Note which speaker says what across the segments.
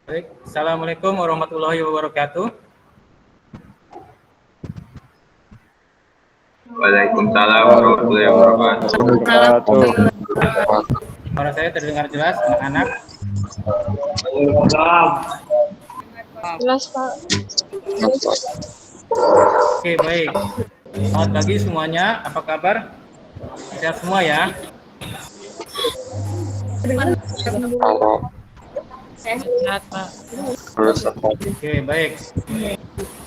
Speaker 1: Baik, Assalamualaikum warahmatullahi wabarakatuh.
Speaker 2: Waalaikumsalam warahmatullahi wabarakatuh.
Speaker 1: Suara saya terdengar jelas, anak-anak?
Speaker 3: Jelas, Pak.
Speaker 1: Oke, baik. Selamat pagi semuanya, apa kabar? Sehat semua ya?
Speaker 3: Sehat, Pak.
Speaker 1: Oke, baik.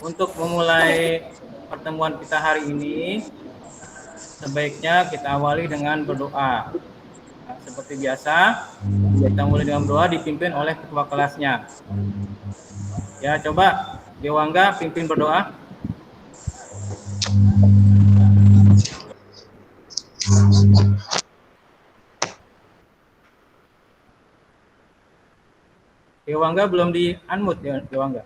Speaker 1: Untuk memulai pertemuan kita hari ini, sebaiknya kita awali dengan berdoa. Nah, seperti biasa, kita mulai dengan berdoa dipimpin oleh ketua kelasnya. Ya, coba Dewangga pimpin berdoa. Dewangga belum di-unmute ya, Dewangga.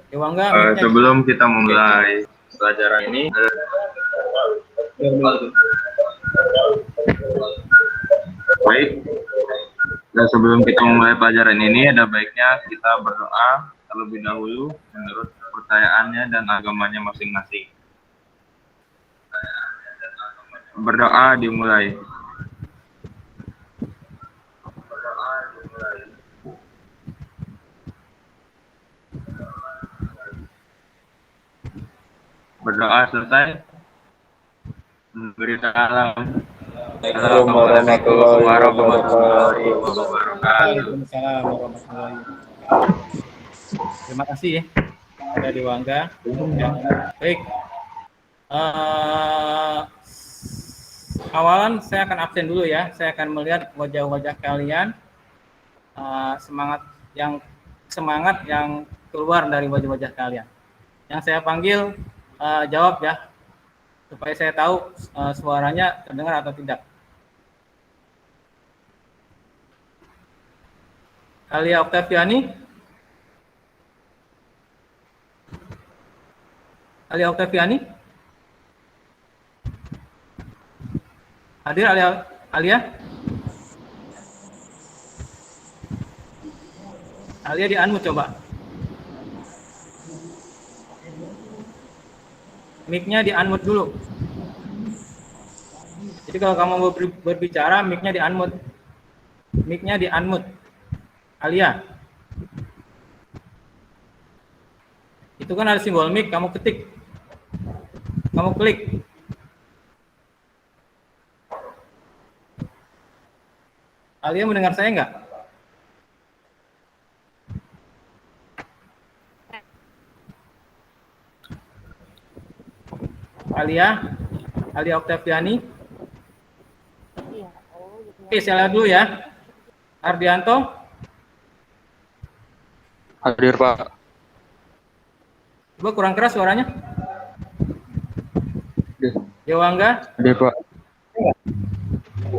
Speaker 1: Dewangga, mic-nya
Speaker 2: Sebelum kita memulai pelajaran ini, baik. Dan sebelum kita memulai pelajaran ini, ada baiknya kita berdoa terlebih dahulu menurut kepercayaannya dan agamanya masing-masing. Berdoa dimulai. Berdoa selesai. Beri salam. Assalamualaikum warahmatullahi wabarakatuh.
Speaker 1: Waalaikumsalam warahmatullahi wabarakatuh. Terima kasih ya, ada Dewangga. Ya. Baik. Awalan saya akan absen dulu ya. Saya akan melihat wajah-wajah kalian, semangat yang keluar dari wajah-wajah kalian. Yang saya panggil jawab ya, supaya saya tahu suaranya terdengar atau tidak. Alia Oktaviani? Alia Oktaviani? Hadir Alia? Alia di-unmute coba. Mic-nya di-unmute dulu. Jadi kalau kamu mau berbicara, mic-nya di-unmute. Mic-nya di-unmute. Alia. Itu kan ada simbol mic, kamu ketik. Kamu klik. Alia mendengar saya enggak? Alia Oktaviani. Oke, saya lihat dulu ya. Ardianto.
Speaker 4: Hadir, Pak.
Speaker 1: Coba kurang keras suaranya. Dewangga.
Speaker 4: Hadir, Pak.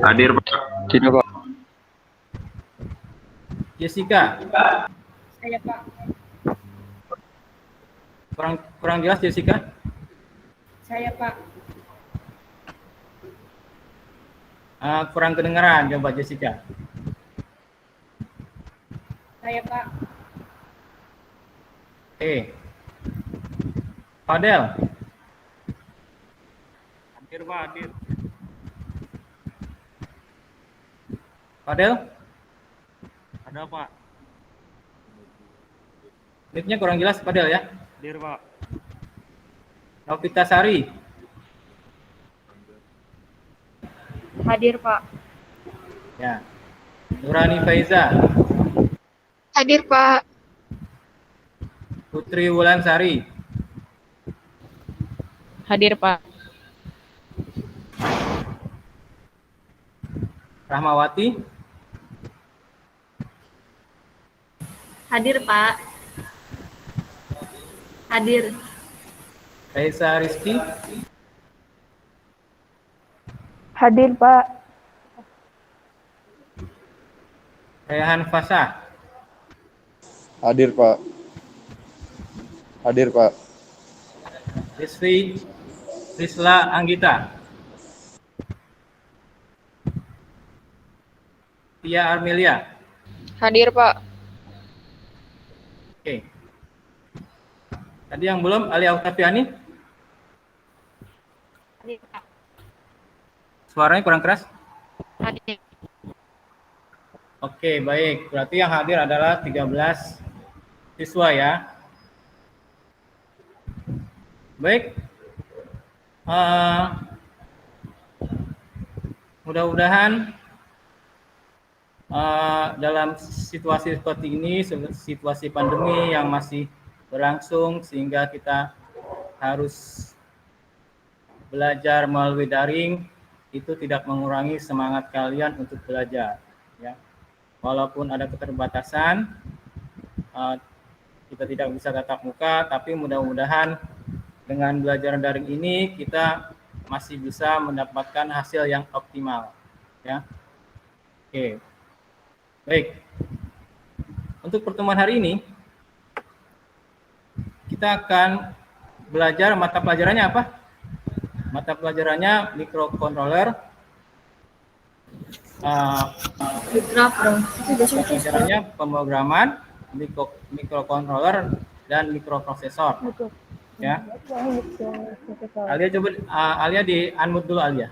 Speaker 2: Hadir, Pak.
Speaker 4: Sini, Pak.
Speaker 1: Jessica.
Speaker 3: Saya, Pak.
Speaker 1: Kurang jelas Jessica.
Speaker 3: Saya, Pak.
Speaker 1: Kurang kedengaran, coba Jessica.
Speaker 3: Saya, Pak.
Speaker 1: Fadel. Hadir, Pak, hadir. Fadel?
Speaker 5: Ada, Pak.
Speaker 1: Mic-nya kurang jelas, Fadel ya.
Speaker 5: Hadir, Pak.
Speaker 1: Novita Sari.
Speaker 3: Hadir, Pak.
Speaker 1: Ya. Nurani Faiza.
Speaker 3: Hadir, Pak.
Speaker 1: Putri Wulansari.
Speaker 3: Hadir, Pak.
Speaker 1: Rahmawati.
Speaker 3: Hadir, Pak. Hadir.
Speaker 1: Raisa Rizky.
Speaker 3: Hadir, Pak.
Speaker 1: Rehan Fasah.
Speaker 4: Hadir, Pak. Hadir, Pak.
Speaker 1: Rizla Anggita. Tia Armelia.
Speaker 3: Hadir, Pak.
Speaker 1: Oke. Tadi yang belum, Alia Oktaviani.
Speaker 3: Hadir, Pak.
Speaker 1: Suaranya kurang keras.
Speaker 3: Hadir.
Speaker 1: Oke, baik. Berarti yang hadir adalah 13 siswa ya. Baik. Mudah-mudahan dalam situasi seperti ini, situasi pandemi yang masih berlangsung, sehingga kita harus belajar melalui daring, itu tidak mengurangi semangat kalian untuk belajar. Ya. Walaupun ada keterbatasan, kita tidak bisa tatap muka, tapi mudah-mudahan dengan belajar daring ini kita masih bisa mendapatkan hasil yang optimal. Ya. Oke. Baik. Untuk pertemuan hari ini, kita akan belajar mata pelajarannya apa? Mata pelajarannya microcontroller. Pelajarannya pemrograman, microcontroller, dan microprosesor. Ya. Alia coba, Alia di unmute dulu, Alia.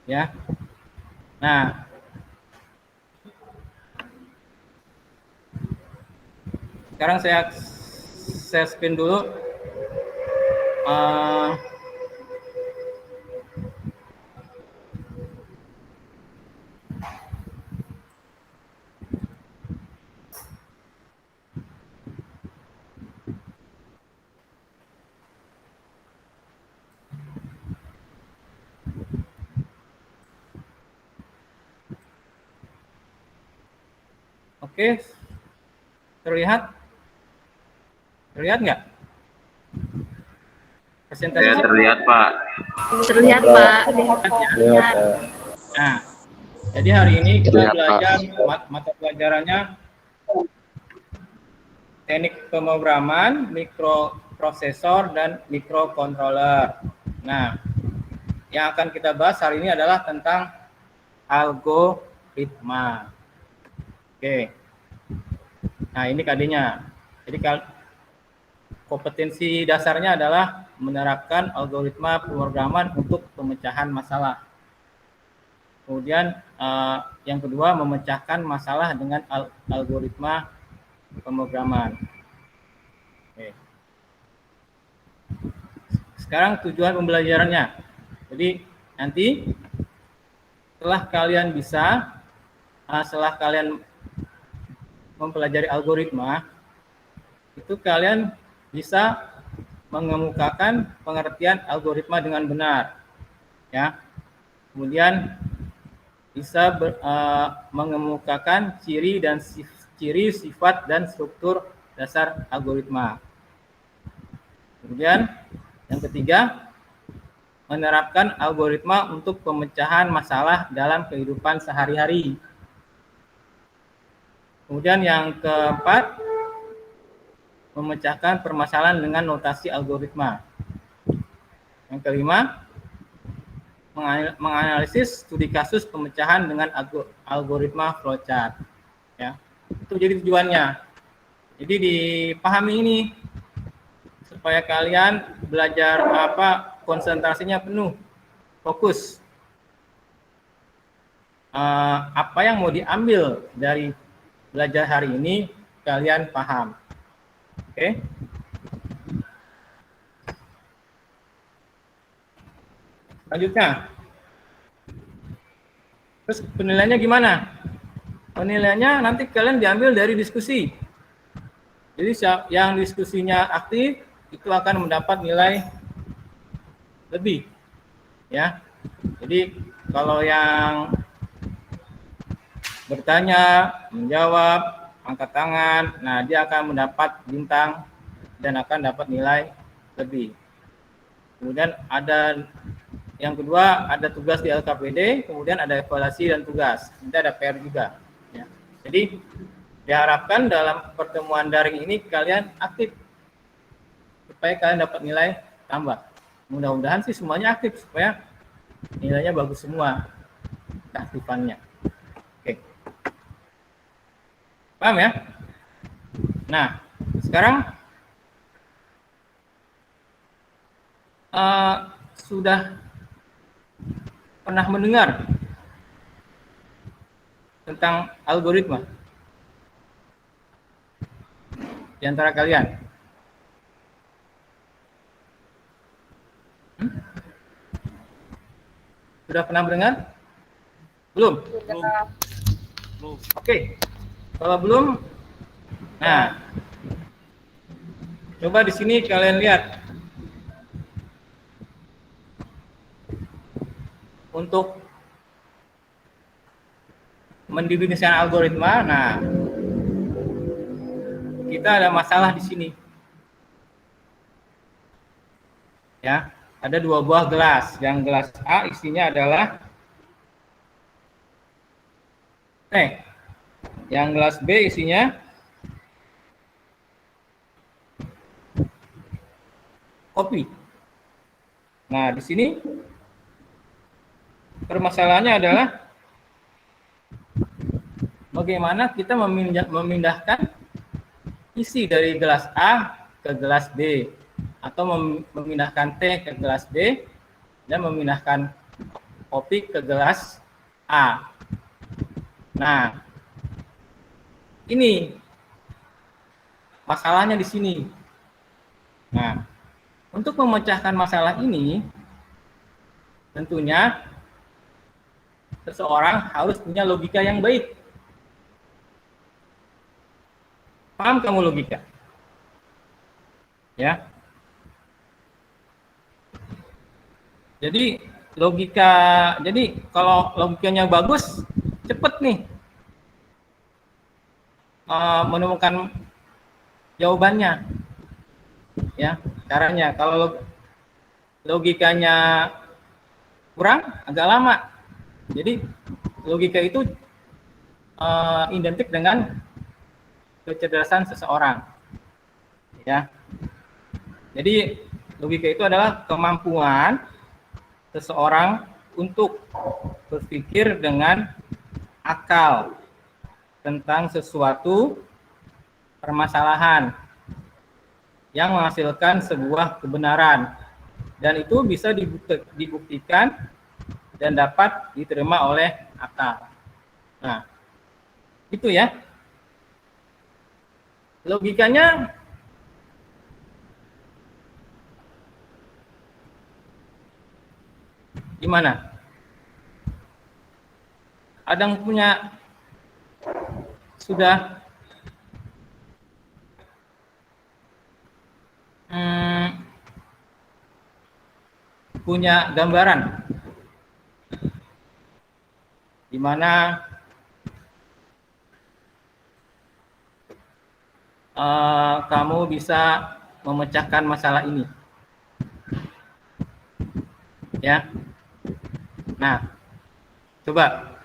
Speaker 1: Ya. Nah, sekarang saya spin dulu. Oke, terlihat? Terlihat nggak? Presentasinya?
Speaker 2: Ya, terlihat, Pak.
Speaker 3: Terlihat, Pak.
Speaker 4: Lihat,
Speaker 1: Nah, jadi hari ini kita
Speaker 4: Terlihat, Pak.
Speaker 1: belajar mata pelajarannya teknik pemrograman, mikroprosesor, dan mikrocontroller. Nah, yang akan kita bahas hari ini adalah tentang algoritma. Oke. Nah, ini KD-nya. Jadi kompetensi dasarnya adalah menerapkan algoritma pemrograman untuk pemecahan masalah. Kemudian yang kedua, memecahkan masalah dengan algoritma pemrograman. Oke. Sekarang tujuan pembelajarannya. Jadi nanti setelah kalian mempelajari algoritma, itu kalian bisa mengemukakan pengertian algoritma dengan benar, ya. Kemudian bisa mengemukakan ciri, sifat, dan struktur dasar algoritma. Kemudian yang ketiga, menerapkan algoritma untuk pemecahan masalah dalam kehidupan sehari-hari. Kemudian yang keempat, memecahkan permasalahan dengan notasi algoritma. Yang kelima, menganalisis studi kasus pemecahan dengan algoritma flowchart. Ya, itu jadi tujuannya. Jadi dipahami ini supaya kalian belajar konsentrasinya penuh, fokus. Apa yang mau diambil dari belajar hari ini kalian paham. Oke. Lanjutnya. Terus penilaiannya gimana? Penilaiannya nanti kalian diambil dari diskusi. Jadi yang diskusinya aktif itu akan mendapat nilai lebih. Ya. Jadi kalau yang bertanya, menjawab, angkat tangan, nah dia akan mendapat bintang dan akan dapat nilai lebih. Kemudian ada yang kedua, ada tugas di LKPD, kemudian ada evaluasi dan tugas. Nanti ada PR juga. Ya. Jadi diharapkan dalam pertemuan daring ini kalian aktif supaya kalian dapat nilai tambah. Mudah-mudahan sih semuanya aktif supaya nilainya bagus semua keaktifannya. Oke. Paham ya? Nah, sekarang sudah pernah mendengar tentang algoritma di antara kalian? Sudah pernah mendengar? Belum?
Speaker 5: Belum.
Speaker 1: Oke. Kalau belum, nah, coba di sini kalian lihat. Untuk mendefinisikan algoritma, nah, kita ada masalah di sini. Ya, ada dua buah gelas. Yang gelas A isinya adalah teh. Yang gelas B isinya kopi. Nah, di sini permasalahannya adalah bagaimana kita memindahkan isi dari gelas A ke gelas B, atau memindahkan teh ke gelas B dan memindahkan kopi ke gelas A. Nah, ini masalahnya di sini. Nah, untuk memecahkan masalah ini, tentunya seseorang harus punya logika yang baik. Paham kamu logika? Ya. Jadi kalau logikanya bagus, cepet nih menemukan jawabannya. Ya, caranya. Kalau logikanya kurang, agak lama. Jadi logika itu identik dengan kecerdasan seseorang. Ya. Jadi logika itu adalah kemampuan seseorang untuk berpikir dengan akal tentang sesuatu permasalahan yang menghasilkan sebuah kebenaran, dan itu bisa dibuktikan dan dapat diterima oleh akal. Nah, itu ya. Logikanya gimana? Ada yang sudah punya gambaran di mana kamu bisa memecahkan masalah ini, ya. Nah, coba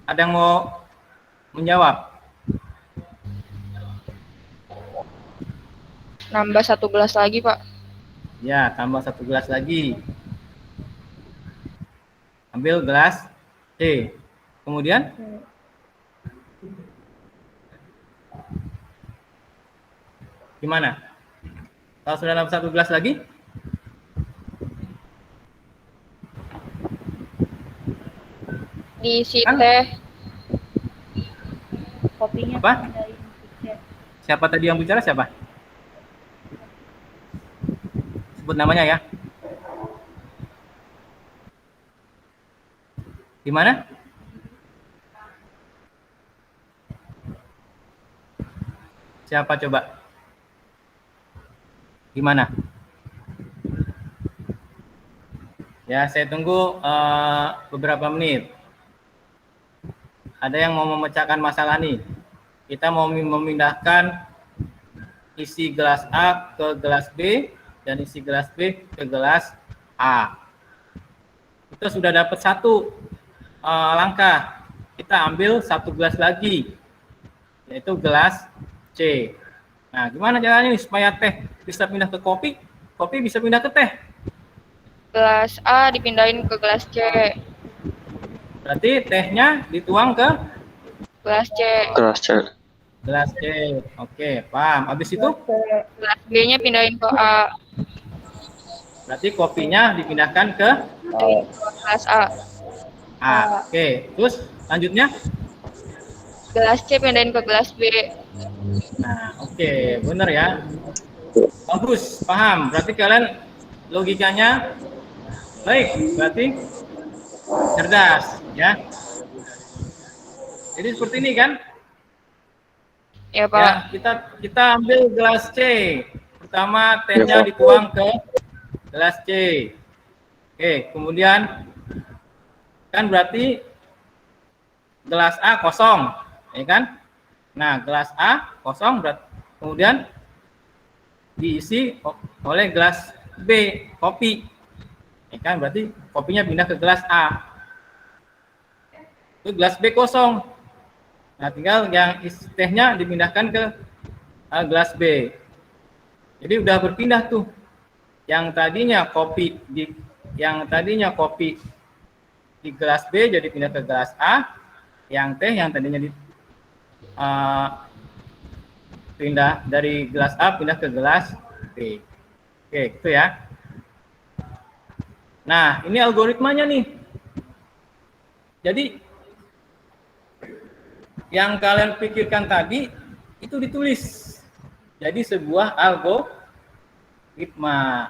Speaker 1: ada yang mau menjawab?
Speaker 3: Nambah 1 gelas lagi, Pak.
Speaker 1: Ya, tambah 1 gelas lagi. Ambil gelas C. Kemudian gimana? Kalau sudah nambah 1 gelas lagi?
Speaker 3: Diisi
Speaker 1: Kan?
Speaker 3: teh.
Speaker 6: Kopinya
Speaker 1: Apa?
Speaker 6: pindahin tiket.
Speaker 1: Siapa tadi yang bicara, siapa? Sebut namanya ya. Gimana? Siapa coba? Gimana? Ya, saya tunggu beberapa menit. Ada yang mau memecahkan masalah nih. Kita mau memindahkan isi gelas A ke gelas B dan isi gelas B ke gelas A. Kita sudah dapat satu langkah. Kita ambil 1 gelas lagi, yaitu gelas C. Nah, gimana caranya nih supaya teh bisa pindah ke kopi, kopi bisa pindah ke teh?
Speaker 3: Gelas A dipindahin ke gelas C.
Speaker 1: Berarti tehnya dituang ke
Speaker 3: Gelas C.
Speaker 4: Kelas C.
Speaker 1: gelas C. Oke, paham. Habis itu
Speaker 3: Gelas B-nya pindahin ke A.
Speaker 1: berarti kopinya dipindahkan ke
Speaker 3: Pindahin ke gelas A.
Speaker 1: A. Oke, terus selanjutnya?
Speaker 3: Gelas C pindahin ke gelas B.
Speaker 1: Nah, oke, bener ya. Bagus, paham. Berarti kalian logikanya baik, berarti cerdas, ya. Jadi seperti ini kan?
Speaker 3: Ya, Pak.
Speaker 1: Ya, kita ambil gelas C. Pertama tehnya dituang ke gelas C. Oke, kemudian kan berarti gelas A kosong, ya kan? Nah, gelas A kosong berarti kemudian diisi oleh gelas B, kopi. Ya kan? Berarti kopinya pindah ke gelas A. Itu gelas B kosong. Nah, tinggal yang isi tehnya dipindahkan ke gelas B. Jadi udah berpindah tuh. Yang tadinya kopi di gelas B jadi pindah ke gelas A. Yang teh yang tadinya pindah dari gelas A pindah ke gelas B. Oke, itu ya. Nah, ini algoritmanya nih. Jadi yang kalian pikirkan tadi itu ditulis. Jadi sebuah algoritma.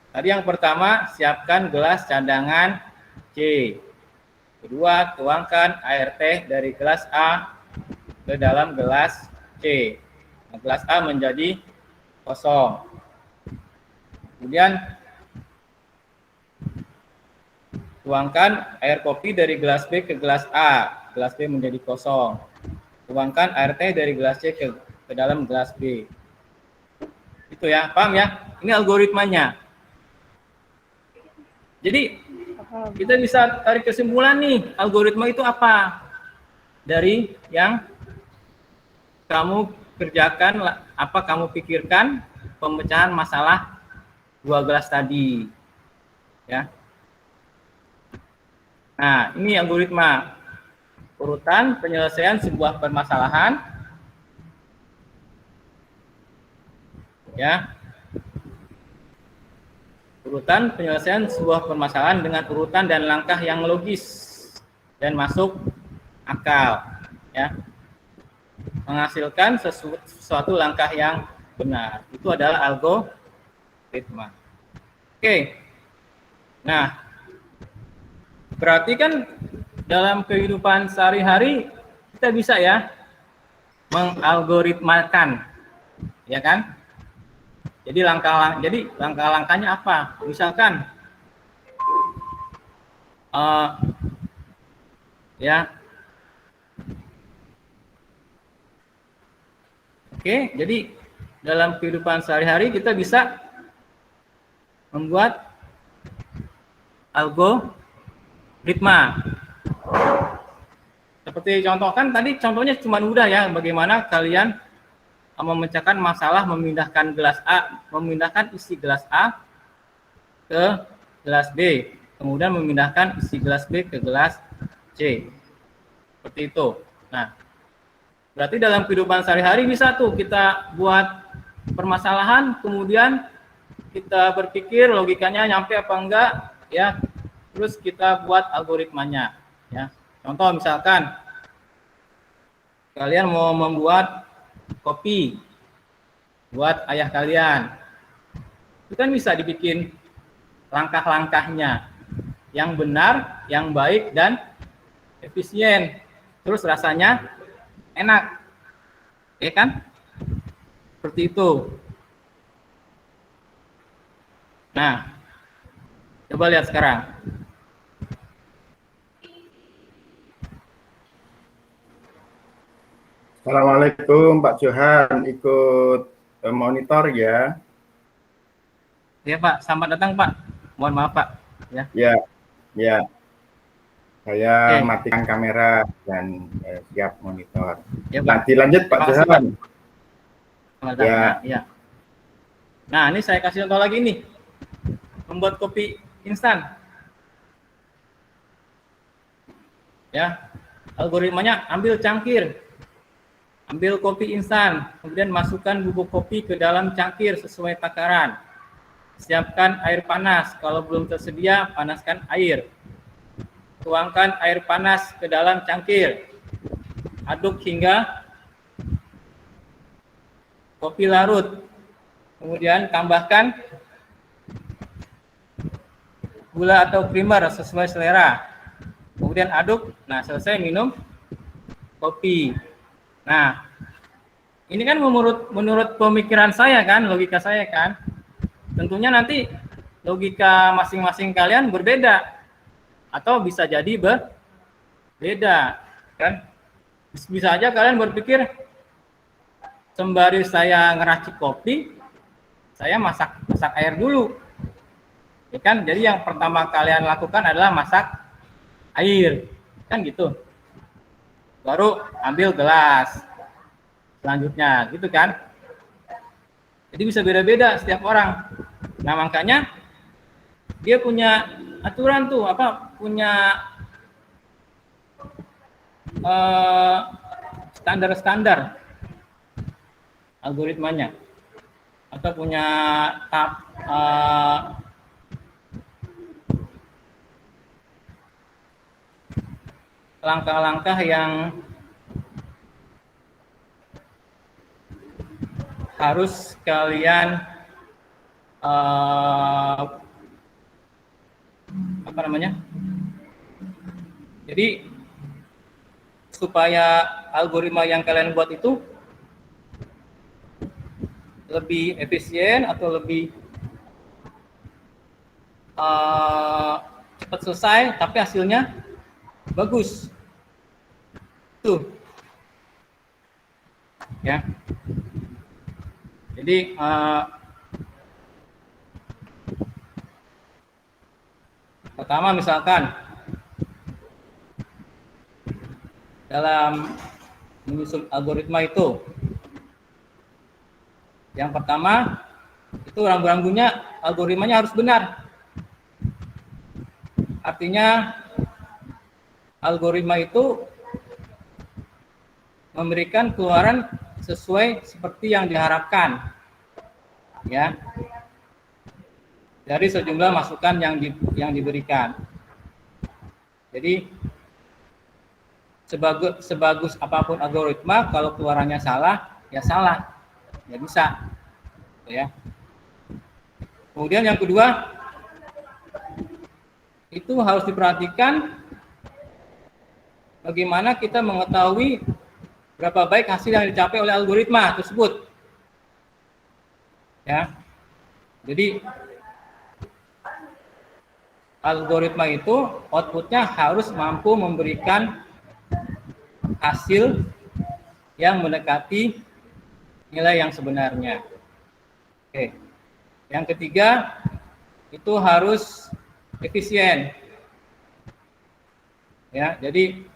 Speaker 1: Tadi yang pertama, siapkan gelas cadangan C. Kedua, tuangkan air teh dari gelas A ke dalam gelas C. Nah, gelas A menjadi kosong. Kemudian tuangkan air kopi dari gelas B ke gelas A. Gelas B menjadi kosong. Tuangkan air teh dari gelas C ke dalam gelas B. Itu ya, paham ya? Ini algoritmanya. Jadi kita bisa tarik kesimpulan nih, algoritma itu apa? Dari yang kamu kerjakan, apa kamu pikirkan pemecahan masalah 2 gelas tadi. Ya. Nah, ini algoritma. Urutan penyelesaian sebuah permasalahan. Ya. Urutan penyelesaian sebuah permasalahan dengan urutan dan langkah yang logis dan masuk akal, ya. Menghasilkan sesuatu langkah yang benar. Itu adalah algoritma. Oke. Nah, berarti kan dalam kehidupan sehari-hari kita bisa ya mengalgoritmakan, ya kan? Jadi langkah-langkahnya apa? Misalkan ya. Oke, jadi dalam kehidupan sehari-hari kita bisa membuat algoritma. Seperti contoh kan tadi contohnya cuma mudah ya, bagaimana kalian memecahkan masalah memindahkan isi gelas A ke gelas B, kemudian memindahkan isi gelas B ke gelas C. Seperti itu. Nah, berarti dalam kehidupan sehari-hari bisa tuh kita buat permasalahan, kemudian kita berpikir logikanya nyampe apa enggak, ya. Terus kita buat algoritmanya, ya. Contoh misalkan kalian mau membuat kopi buat ayah kalian, itu kan bisa dibikin langkah-langkahnya yang benar, yang baik dan efisien, terus rasanya enak, ya kan? Seperti itu. Nah, coba lihat sekarang.
Speaker 6: Assalamualaikum Pak Johan, ikut monitor ya.
Speaker 1: Ya Pak, selamat datang Pak. Mohon maaf Pak. Ya.
Speaker 6: Ya. Saya
Speaker 1: Oke.
Speaker 6: matikan kamera dan siap monitor.
Speaker 1: Ya, Pak.
Speaker 6: Nanti lanjut Pak
Speaker 1: Terima kasih,
Speaker 6: Johan.
Speaker 1: Selamat datang. Ya. Nah, ini saya kasih contoh lagi nih. Membuat kopi instan. Ya, algoritmanya ambil cangkir, ambil kopi instan, kemudian masukkan bubuk kopi ke dalam cangkir sesuai takaran. Siapkan air panas, kalau belum tersedia panaskan air. Tuangkan air panas ke dalam cangkir. Aduk hingga kopi larut. Kemudian tambahkan gula atau creamer sesuai selera. Kemudian aduk. Nah, selesai minum kopi. Nah, ini kan menurut pemikiran saya kan, logika saya kan. Tentunya nanti logika masing-masing kalian berbeda atau bisa jadi berbeda kan. Bisa aja kalian berpikir sembari saya ngeracik kopi, saya masak air dulu. Ya kan? Jadi yang pertama kalian lakukan adalah masak air. Kan gitu. Baru ambil gelas. Selanjutnya, gitu kan? Jadi bisa beda-beda setiap orang. Nah, makanya dia punya aturan tuh, punya standar-standar algoritmanya, atau punya langkah-langkah yang harus kalian jadi supaya algoritma yang kalian buat itu lebih efisien atau lebih cepat selesai, tapi hasilnya bagus. Tuh, ya. Jadi pertama misalkan dalam menyusun algoritma itu, yang pertama itu rambu-rambunya algoritmanya harus benar. Artinya algoritma itu memberikan keluaran sesuai seperti yang diharapkan, ya, dari sejumlah masukan yang diberikan. Jadi sebagus apapun algoritma, kalau keluarannya salah, ya salah, nggak bisa, ya. Kemudian yang kedua, itu harus diperhatikan bagaimana kita mengetahui berapa baik hasil yang dicapai oleh algoritma tersebut. Ya. Jadi algoritma itu outputnya harus mampu memberikan hasil yang mendekati nilai yang sebenarnya. Oke. Yang ketiga, itu harus efisien. Ya, jadi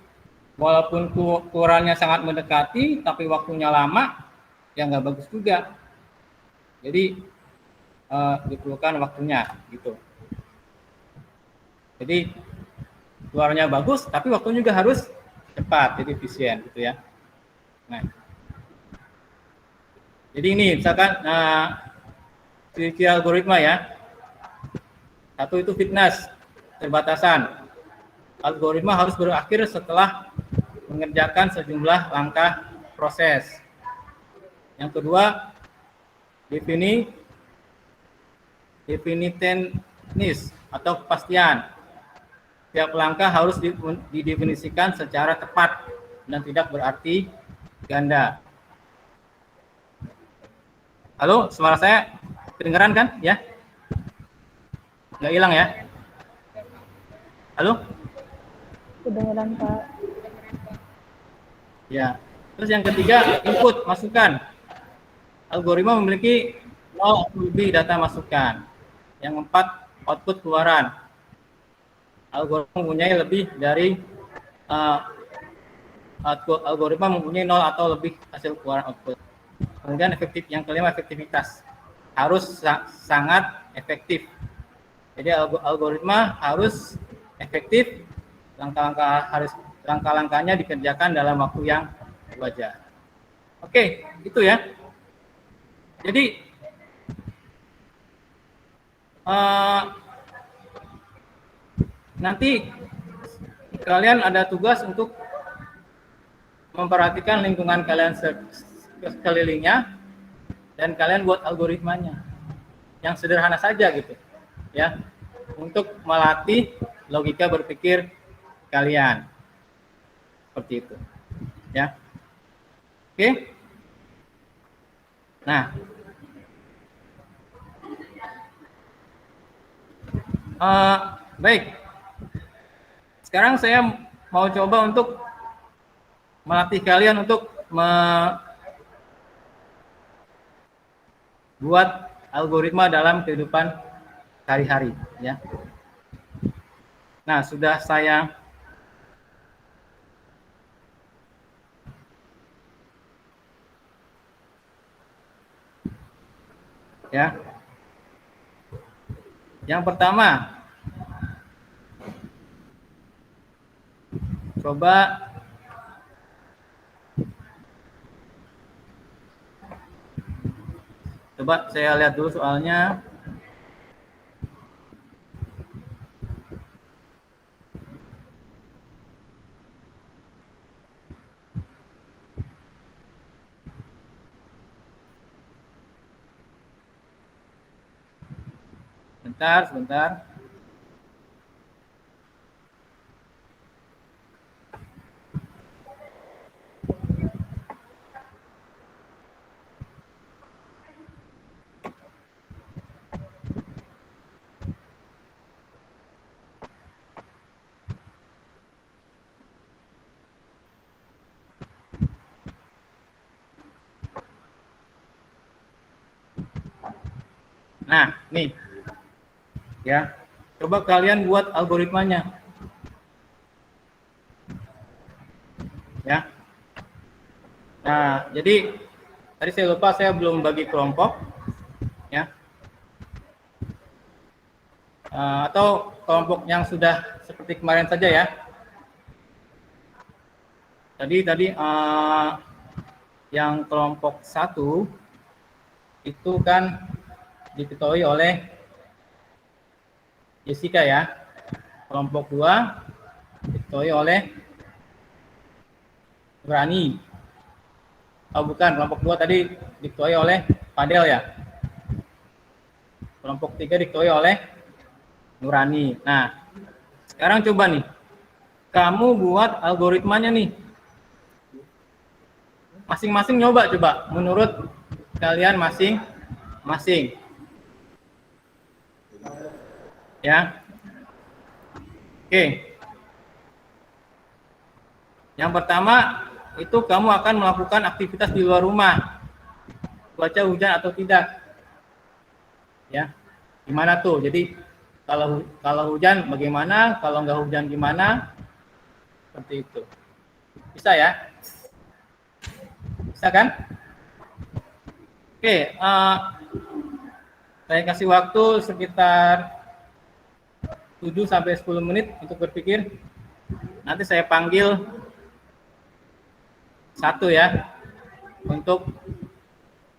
Speaker 1: walaupun ukurannya sangat mendekati, tapi waktunya lama, ya nggak bagus juga. Jadi diperlukan waktunya, gitu. Jadi keluarnya bagus, tapi waktunya juga harus cepat, jadi efisien, gitu ya. Nah, jadi ini misalkan ciri-ciri algoritma ya. Satu itu fitness, keterbatasan. Algoritma harus berakhir setelah mengerjakan sejumlah langkah proses. Yang kedua, definiteness atau kepastian. Setiap langkah harus didefinisikan secara tepat dan tidak berarti ganda. Halo, suara saya kedengaran kan? Ya? Nggak hilang ya? Halo?
Speaker 7: Kedengaran, Pak.
Speaker 1: Ya. Terus yang ketiga, input, masukan. Algoritma memiliki 0 atau lebih data masukan. Yang keempat, output keluaran. Algoritma mempunyai lebih dari algoritma mempunyai 0 atau lebih hasil keluaran output. Kemudian yang kelima, efektivitas. Harus sangat efektif. Jadi algoritma harus efektif, langkah-langkahnya dikerjakan dalam waktu yang wajar. Oke, itu ya. Jadi nanti kalian ada tugas untuk memperhatikan lingkungan kalian sekelilingnya dan kalian buat algoritmanya yang sederhana saja gitu ya, untuk melatih logika berpikir kalian seperti itu ya. Oke, nah baik, sekarang saya mau coba untuk melatih kalian untuk buat algoritma dalam kehidupan sehari-hari ya. Nah, sudah saya ya. Yang pertama, coba saya lihat dulu soalnya. Sebentar. Nah, nih. Ya. Coba kalian buat algoritmanya. Ya. Nah, jadi tadi saya lupa, saya belum bagi kelompok. Ya. Atau kelompok yang sudah seperti kemarin saja ya. Tadi yang kelompok 1 itu kan diketuai oleh Jessica ya. Kelompok 2 diketuai oleh Nurani. Oh bukan, kelompok 2 tadi diketuai oleh Fadel ya. Kelompok 3 diketuai oleh Nurani. Nah, sekarang coba nih, kamu buat algoritmanya nih. Masing-masing coba menurut kalian masing-masing. Ya. Oke. Yang pertama itu kamu akan melakukan aktivitas di luar rumah. Cuaca hujan atau tidak. Ya. Gimana tuh? Jadi kalau hujan bagaimana? Kalau nggak hujan gimana? Seperti itu. Bisa ya? Bisa kan? Oke, saya kasih waktu sekitar 7-10 menit untuk berpikir. Nanti saya panggil satu ya.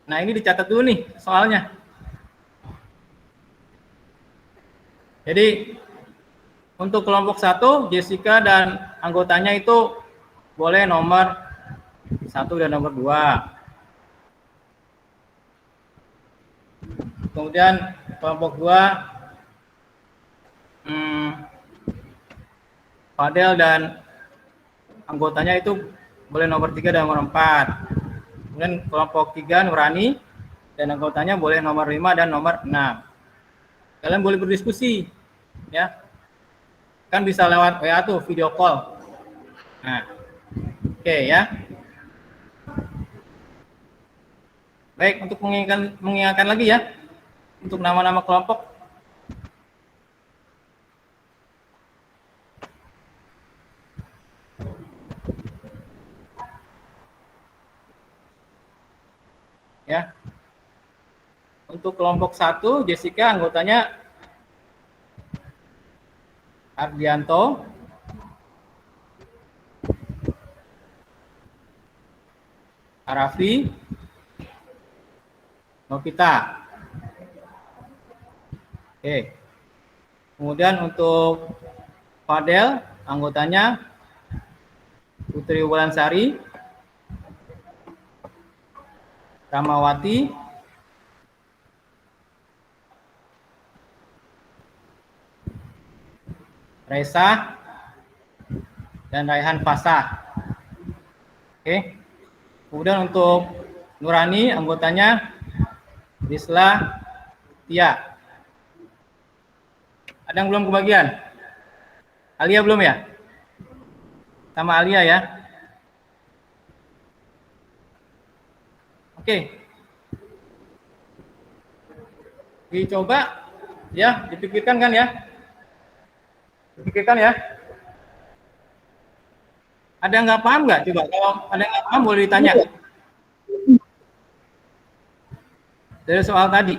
Speaker 1: Nah ini dicatat dulu nih soalnya. Jadi untuk kelompok 1, Jessica dan anggotanya itu boleh nomor 1 dan nomor 2. Kemudian kelompok 2, Fadel dan anggotanya itu boleh nomor 3 dan nomor 4. Kemudian kelompok 3, Nurani dan anggotanya boleh nomor 5 dan nomor 6. Kalian boleh berdiskusi ya. Kan bisa lewat WA tuh, video call. Nah, oke ya. Baik, untuk mengingatkan lagi ya, untuk nama-nama kelompok. Ya. Untuk kelompok 1, Jessica anggotanya Ardianto, Arafi, Novita. Oke. Kemudian untuk Fadel, anggotanya Putri Wulansari, Ramawati, Reza, dan Raihan Fasah. Oke. Kemudian untuk Nurani, anggotanya Rizla Tia. Ada yang belum kebagian? Alia belum ya? Sama Alia ya? Oke. Dicoba ya, dipikirkan kan ya? Dipikirkan ya? Ada yang nggak paham nggak? Coba kalau ada yang nggak paham boleh ditanya. Dari soal tadi.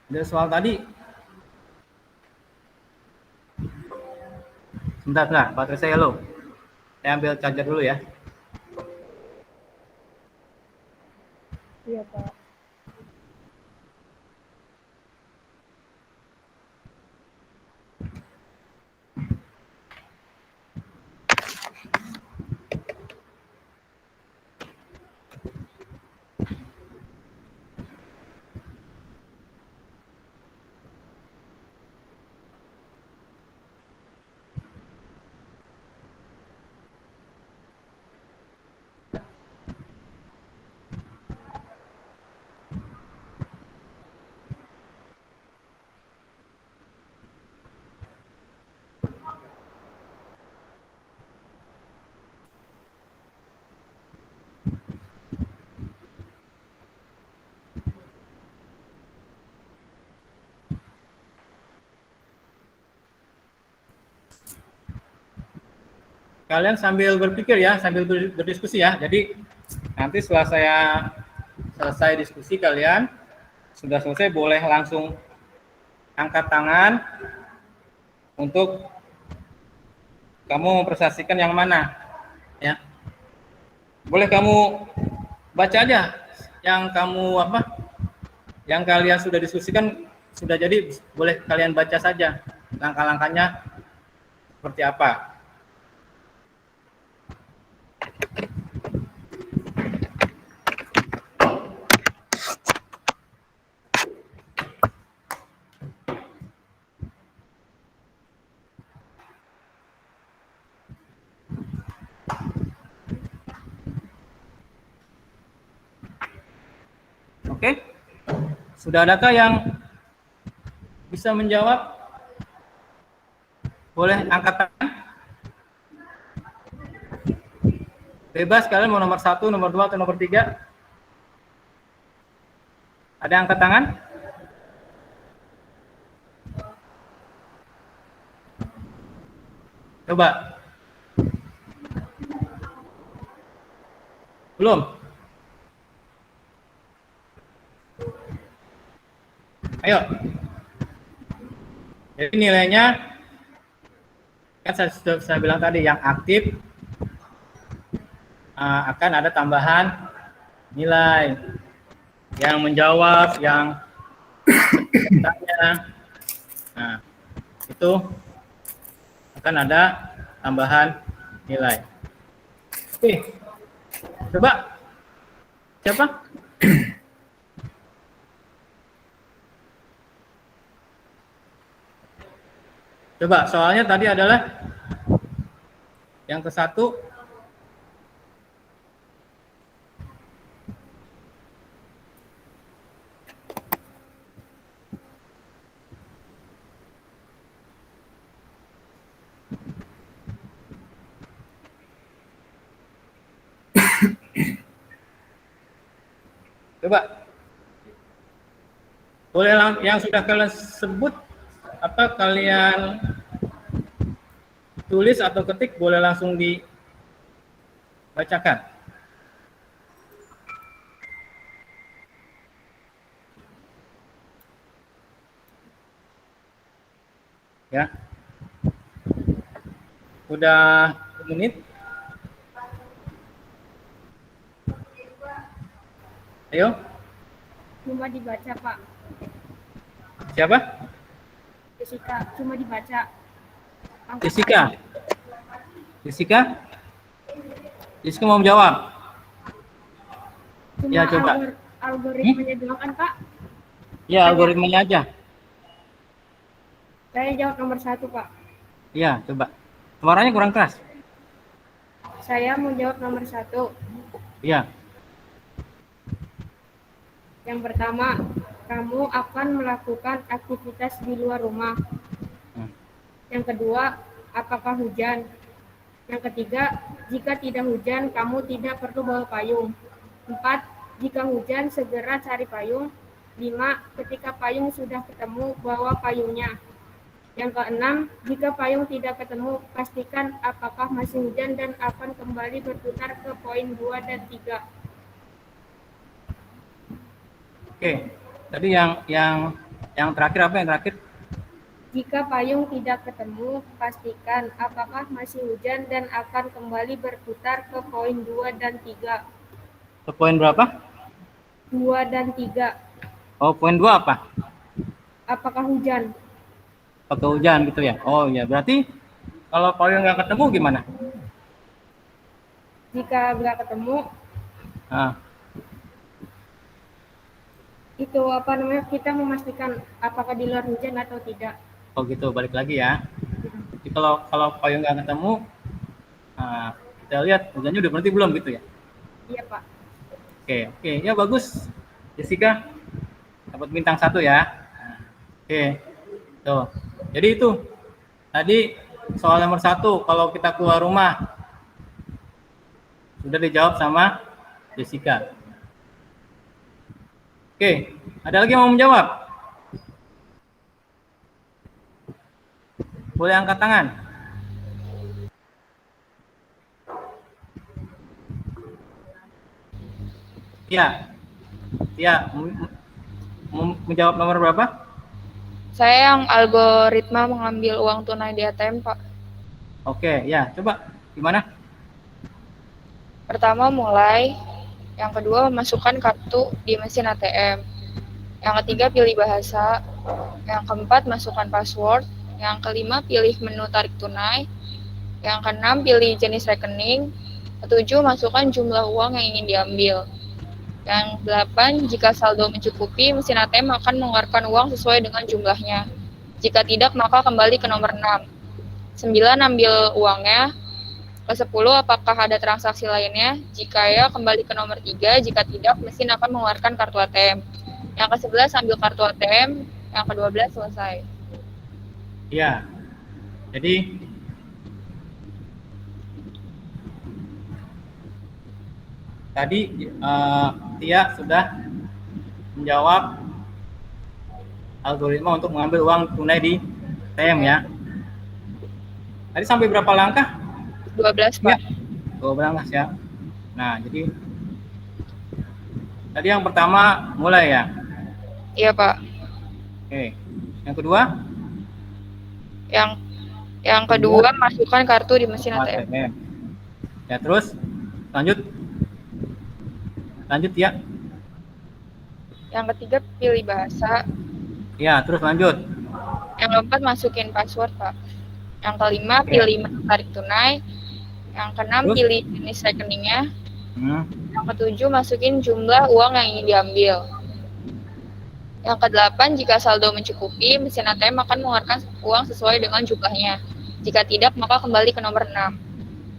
Speaker 1: Dari soal tadi. Sebentar, baterai saya low. Saya ambil charger dulu ya.
Speaker 7: Iya, Pak.
Speaker 1: Kalian sambil berpikir ya, sambil berdiskusi ya. Jadi nanti setelah saya selesai diskusi, kalian sudah selesai boleh langsung angkat tangan untuk kamu mempresentasikan yang mana ya. Boleh kamu baca aja yang kamu yang kalian sudah diskusikan, sudah jadi boleh kalian baca saja langkah-langkahnya seperti apa. Oke, sudah adakah yang bisa menjawab? Boleh angkat tangan. Bebas, kalian mau nomor 1, nomor 2, atau nomor 3? Ada yang angkat tangan? Coba. Belum? Ayo. Jadi nilainya, kan saya bilang tadi, yang aktif akan ada tambahan nilai. Yang menjawab, yang bertanya, nah itu akan ada tambahan nilai. Oke, coba siapa? Coba, soalnya tadi adalah yang ke-1. Coba. Boleh yang sudah kalian sebut, kalian tulis atau ketik, boleh langsung dibacakan. Ya. Udah 1 menit. Ayo,
Speaker 7: Cuma dibaca, Pak.
Speaker 1: siapa?
Speaker 7: Jessica, cuma dibaca. Angkat
Speaker 1: Jessica.
Speaker 7: kaki.
Speaker 1: Jessica? Jessica mau menjawab?
Speaker 7: Cuma
Speaker 1: Ya, coba.
Speaker 7: algoritmanya doang kan, Pak?
Speaker 1: Ya, algoritmanya aja.
Speaker 7: Saya jawab nomor 1, Pak.
Speaker 1: Ya, coba. Suaranya kurang keras.
Speaker 7: Saya mau jawab nomor 1.
Speaker 1: Iya.
Speaker 7: Yang pertama, kamu akan melakukan aktivitas di luar rumah. Yang kedua, apakah hujan? Yang ketiga, jika tidak hujan, kamu tidak perlu bawa payung. 4, jika hujan, segera cari payung. 5, ketika payung sudah ketemu, bawa payungnya. Yang keenam, jika payung tidak ketemu, pastikan apakah masih hujan dan akan kembali berputar ke poin 2 dan 3.
Speaker 1: Oke. Tadi yang terakhir apa yang terakhir?
Speaker 7: Jika payung tidak ketemu, pastikan apakah masih hujan dan akan kembali berputar ke poin 2 dan 3.
Speaker 1: Ke poin berapa?
Speaker 7: 2 dan 3.
Speaker 1: Oh, poin 2 apa?
Speaker 7: Apakah hujan?
Speaker 1: Pakai hujan gitu ya. Oh ya, berarti kalau payung nggak ketemu gimana?
Speaker 7: Jika nggak ketemu,
Speaker 1: Nah,
Speaker 7: itu kita memastikan apakah di luar hujan atau tidak.
Speaker 1: oh gitu, balik lagi ya. Jadi kalau payung nggak ketemu, nah, kita lihat hujannya udah berhenti belum gitu ya.
Speaker 7: Iya, Pak.
Speaker 1: Oke, ya bagus. Jessica dapat bintang 1 ya. Nah, oke, tuh. Jadi itu tadi soal nomor 1, kalau kita keluar rumah sudah dijawab sama Jessica. Oke, ada lagi yang mau menjawab? Boleh angkat tangan. Ya, menjawab nomor berapa?
Speaker 3: Saya yang algoritma mengambil uang tunai di ATM, Pak.
Speaker 1: Oke, ya, coba gimana?
Speaker 3: Pertama mulai, yang kedua memasukkan kartu di mesin ATM. Yang ketiga pilih bahasa, yang keempat masukkan password, yang kelima pilih menu tarik tunai, yang keenam pilih jenis rekening, ketujuh masukkan jumlah uang yang ingin diambil. Yang 8, jika saldo mencukupi, mesin ATM akan mengeluarkan uang sesuai dengan jumlahnya. Jika tidak, maka kembali ke nomor 6. 9, ambil uangnya. Ke-10, apakah ada transaksi lainnya? Jika ya, kembali ke nomor 3. Jika tidak, mesin akan mengeluarkan kartu ATM. Yang ke-11, ambil kartu ATM. Yang ke-12, selesai.
Speaker 1: Ya, jadi tadi Tia sudah menjawab algoritma untuk mengambil uang tunai di ATM ya. Tadi sampai berapa langkah?
Speaker 3: 12, Pak.
Speaker 1: 12 langkah ya. Nah, jadi tadi yang pertama mulai ya.
Speaker 3: Iya, Pak.
Speaker 1: Oke. Yang kedua?
Speaker 3: Yang kedua, masukkan kartu di mesin ATM.
Speaker 1: Ya, terus lanjut ya.
Speaker 3: Yang ketiga, pilih bahasa.
Speaker 1: Ya, terus lanjut.
Speaker 3: Yang keempat, masukin password, Pak. Yang kelima, pilih menu tarik tunai. Yang keenam,
Speaker 1: Terus?
Speaker 3: pilih jenis rekeningnya. Yang ketujuh, masukin jumlah uang yang ingin diambil. Yang kedelapan, jika saldo mencukupi, mesin ATM akan mengeluarkan uang sesuai dengan jumlahnya. Jika tidak, maka kembali ke nomor 6.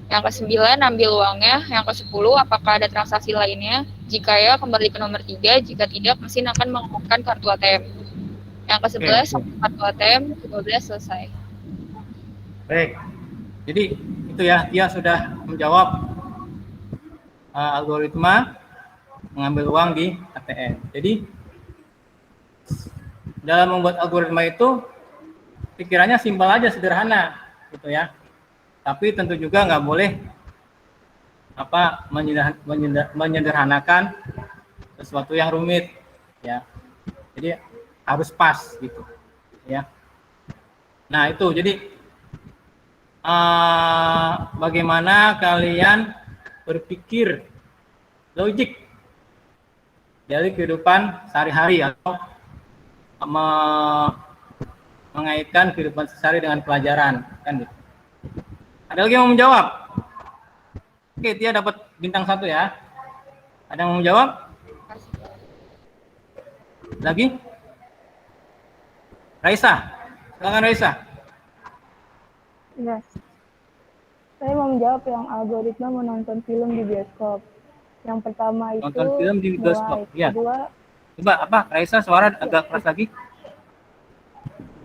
Speaker 3: Yang ke-9, ambil uangnya. Yang ke-10, apakah ada transaksi lainnya? Jika ya, kembali ke nomor 3. Jika tidak, mesin akan mengeluarkan kartu ATM. Yang ke-11, kartu ATM. Ke-12, selesai.
Speaker 1: Baik. Jadi itu ya, dia sudah menjawab algoritma mengambil uang di ATM. Jadi dalam membuat algoritma itu pikirannya simpel aja, sederhana gitu ya. Tapi tentu juga nggak boleh menyederhanakan sesuatu yang rumit ya. Jadi harus pas gitu ya. Nah, itu jadi bagaimana kalian berpikir logik dari kehidupan sehari-hari atau mengaitkan kehidupan sehari dengan pelajaran, kan gitu. Ada lagi yang mau menjawab? Oke, Tia dapat bintang 1 ya. Ada yang mau menjawab? Lagi? Raisa, silakan Raisa.
Speaker 8: Ya, saya mau menjawab yang algoritma menonton film di bioskop. Yang pertama itu
Speaker 1: Nonton film di bioskop.
Speaker 8: mulai,
Speaker 1: Ya.
Speaker 8: kedua
Speaker 1: Coba apa? Raisa suara agak keras lagi.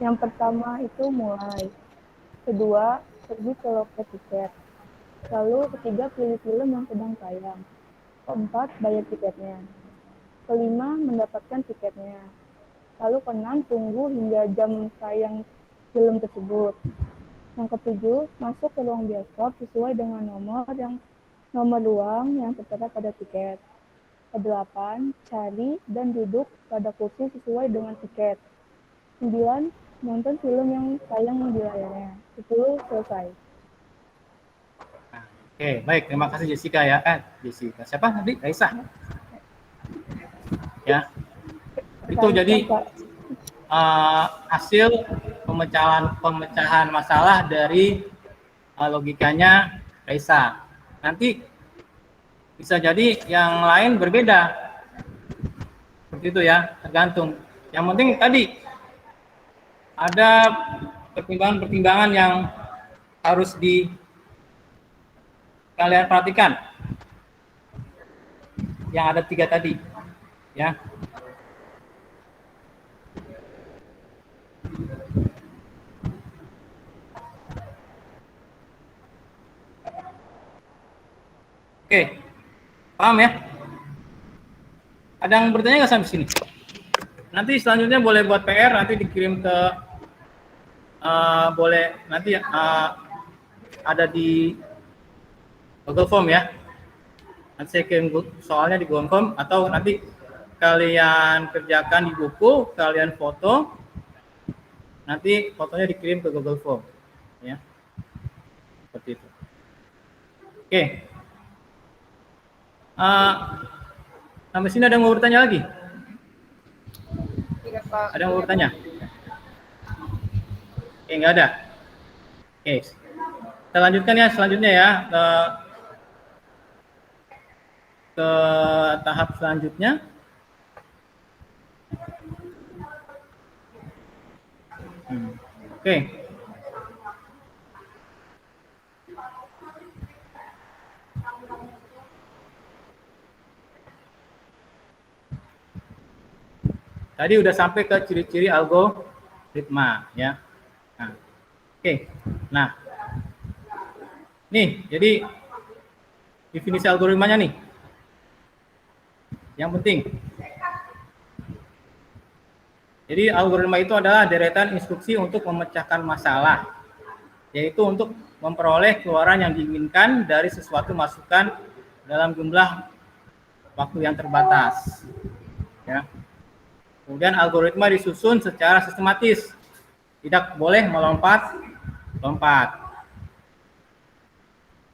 Speaker 8: yang pertama itu mulai, kedua pergi ke loket tiket, lalu ketiga pilih film yang sedang tayang, keempat bayar tiketnya, kelima mendapatkan tiketnya, lalu keenam tunggu hingga jam tayang film tersebut. Yang ketujuh, masuk ke ruang bioskop sesuai dengan nomor ruang yang tertera pada tiket. Kedelapan, cari dan duduk pada kursi sesuai dengan tiket. 9, nonton film yang tayang di layarnya. 10, selesai.
Speaker 1: Oke, baik. Terima kasih Jessica ya. Jessica. Siapa tadi? Raisa. Ya. Itu jadi hasil pemecahan masalah dari logikanya Raisa. Nanti bisa jadi yang lain berbeda. Seperti itu ya, tergantung. Yang penting tadi ada pertimbangan-pertimbangan yang harus kalian perhatikan. Yang ada 3 tadi. Ya. Oke, paham ya? Ada yang bertanya nggak sampai sini? Nanti selanjutnya boleh buat PR, nanti dikirim ke boleh nanti ada di Google Form ya. Nanti saya kirim soalnya di Google Form atau nanti kalian kerjakan di buku, kalian foto, nanti fotonya dikirim ke Google Form ya. Seperti itu. Oke. Sampai sini ada yang mau bertanya lagi?
Speaker 3: Tidak, Pak.
Speaker 1: Ada yang mau bertanya? Oke, nggak ada. Oke, kita lanjutkan ya selanjutnya ya ke tahap selanjutnya. Oke. Tadi udah sampai ke ciri-ciri algoritma ya. Nah, oke. Nah, nih jadi definisi algoritmanya nih. Yang penting. Jadi algoritma itu adalah deretan instruksi untuk memecahkan masalah, yaitu untuk memperoleh keluaran yang diinginkan dari sesuatu masukan dalam jumlah waktu yang terbatas. Ya. Kemudian algoritma disusun secara sistematis, tidak boleh melompat-lompat.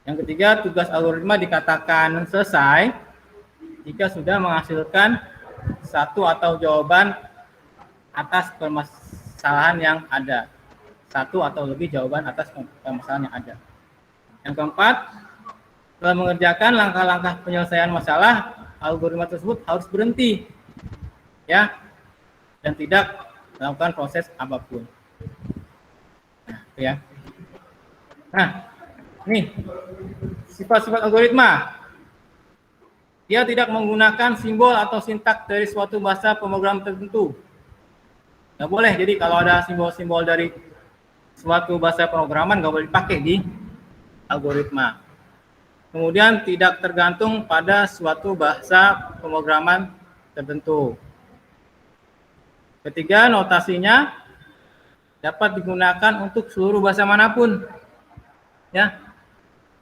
Speaker 1: Yang ketiga, tugas algoritma dikatakan selesai jika sudah menghasilkan satu atau jawaban atas permasalahan yang ada. Satu atau lebih jawaban atas permasalahan yang ada. Yang keempat, setelah mengerjakan langkah-langkah penyelesaian masalah, algoritma tersebut harus berhenti. Ya, dan tidak melakukan proses apapun. Nah, itu ya. Nah, nih sifat-sifat algoritma. Dia tidak menggunakan simbol atau sintaks dari suatu bahasa pemrograman tertentu. Nggak boleh. Jadi kalau ada simbol-simbol dari suatu bahasa pemrograman nggak boleh dipakai di algoritma. Kemudian tidak tergantung pada suatu bahasa pemrograman tertentu. Ketiga, notasinya dapat digunakan untuk seluruh bahasa manapun. Ya,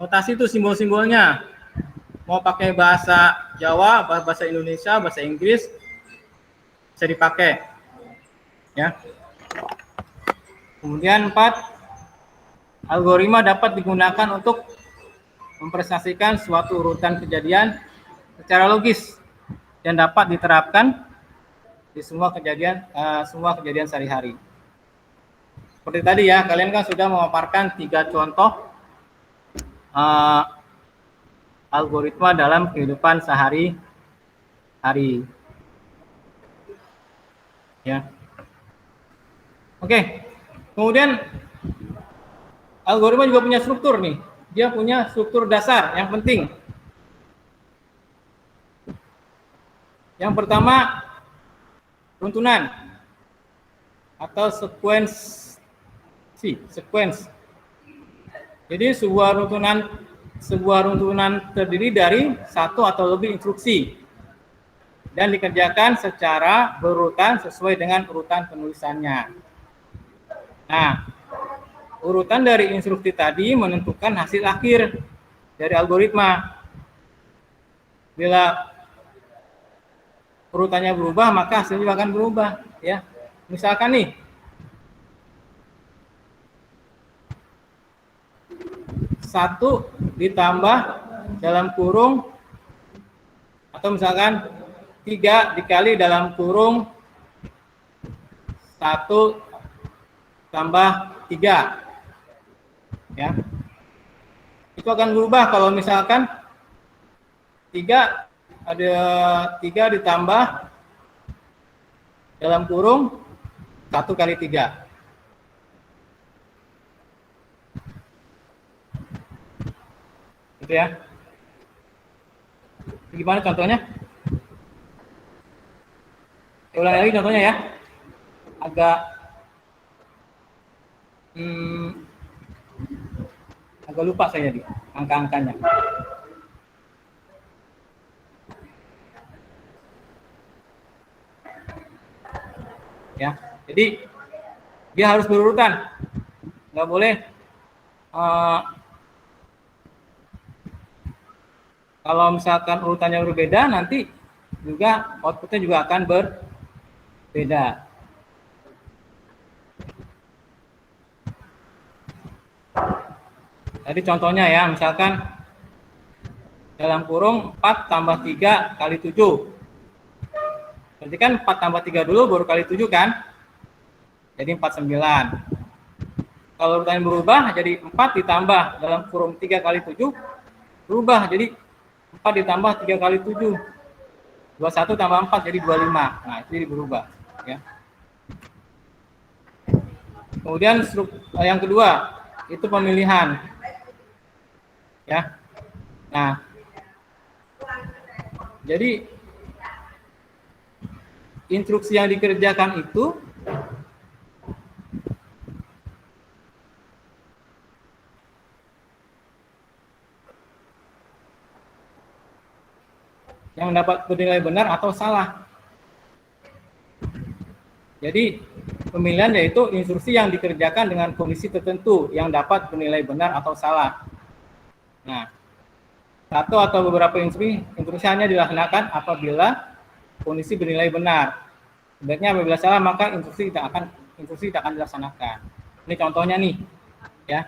Speaker 1: notasi itu simbol-simbolnya. Mau pakai bahasa Jawa, bahasa Indonesia, bahasa Inggris, bisa dipakai. Ya. Kemudian 4, algoritma dapat digunakan untuk mempresentasikan suatu urutan kejadian secara logis dan dapat diterapkan di semua kejadian sehari-hari. Seperti tadi ya, kalian kan sudah memaparkan 3 contoh algoritma dalam kehidupan sehari-hari. Ya. Oke. Kemudian algoritma juga punya struktur nih. Dia punya struktur dasar yang penting. Yang pertama, runtunan atau sequence. Jadi sebuah runtunan terdiri dari 1 atau lebih instruksi dan dikerjakan secara berurutan sesuai dengan urutan penulisannya. Nah, urutan dari instruksi tadi menentukan hasil akhir dari algoritma. Bila urutannya berubah, maka hasilnya akan berubah, ya. Misalkan nih, satu ditambah dalam kurung, atau misalkan 3 dikali dalam kurung 1 tambah 3, ya, itu akan berubah kalau misalkan 3 ditambah dalam kurung 1 kali 3. Gitu ya. Gimana contohnya? Ulang lagi contohnya ya. Agak lupa saya di angka-angkanya. Ya, jadi dia harus berurutan, nggak boleh kalau misalkan urutannya berbeda, nanti juga outputnya juga akan berbeda. Jadi contohnya ya, misalkan dalam kurung 4 tambah 3 kali 7. Berarti kan 4 tambah 3 dulu baru kali 7 kan? Jadi 49. Kalau urutannya berubah jadi 4 ditambah dalam kurung 3 kali 7 berubah jadi 4 ditambah 3 kali 7. 21 tambah 4 jadi 25. Nah, itu jadi berubah, ya. Kemudian yang kedua itu pemilihan. Ya. Nah, jadi instruksi yang dikerjakan itu yang dapat bernilai benar atau salah. Jadi pemilihan yaitu instruksi yang dikerjakan dengan kondisi tertentu yang dapat bernilai benar atau salah. Nah, satu atau beberapa instruksi hanya dilaksanakan apabila kondisi bernilai benar. Sebaliknya apabila salah maka instruksi tidak akan dilaksanakan. Ini contohnya nih, ya.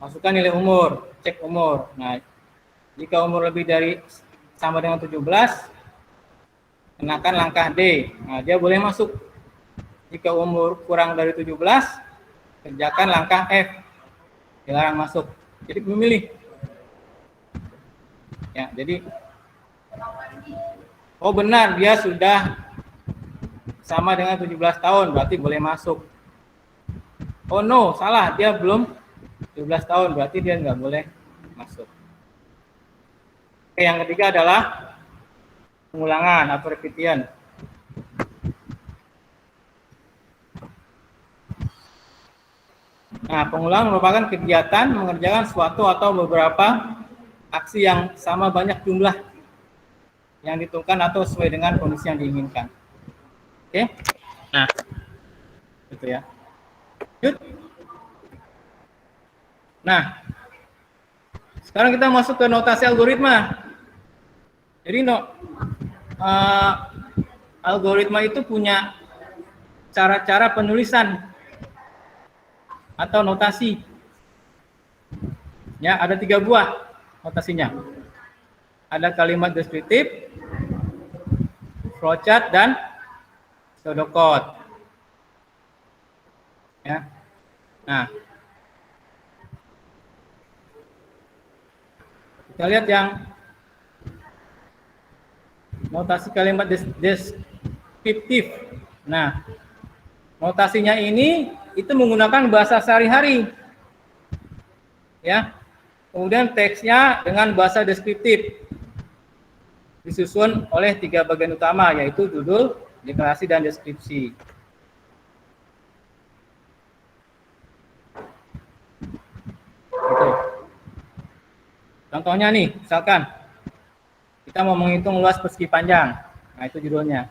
Speaker 1: Masukkan nilai umur, cek umur. Nah, jika umur lebih dari sama dengan 17, kenakan langkah D. Nah, dia boleh masuk. Jika umur kurang dari 17, kerjakan langkah F. Dilarang masuk. Jadi memilih. Ya, jadi oh benar dia sudah sama dengan 17 tahun, berarti boleh masuk. Oh no, salah, dia belum 17 tahun, berarti dia nggak boleh masuk. Oke, yang ketiga adalah pengulangan atau repetition. Nah, pengulangan merupakan kegiatan mengerjakan suatu atau beberapa aksi yang sama banyak jumlah yang ditentukan atau sesuai dengan kondisi yang diinginkan. Oke, nah, itu ya. Lanjut. Nah, sekarang kita masuk ke notasi algoritma. Jadi algoritma itu punya cara-cara penulisan atau notasi. Ya, ada 3 buah notasinya. Ada kalimat deskriptif, flowchart, dan pseudocode. Ya. Nah, kita lihat yang notasi kalimat deskriptif. Nah, notasinya ini itu menggunakan bahasa sehari-hari. Ya. Kemudian teksnya dengan bahasa deskriptif. Disusun oleh 3 bagian utama, yaitu judul, deklarasi, dan deskripsi. Gitu. Contohnya nih, misalkan kita mau menghitung luas persegi panjang. Nah, itu judulnya.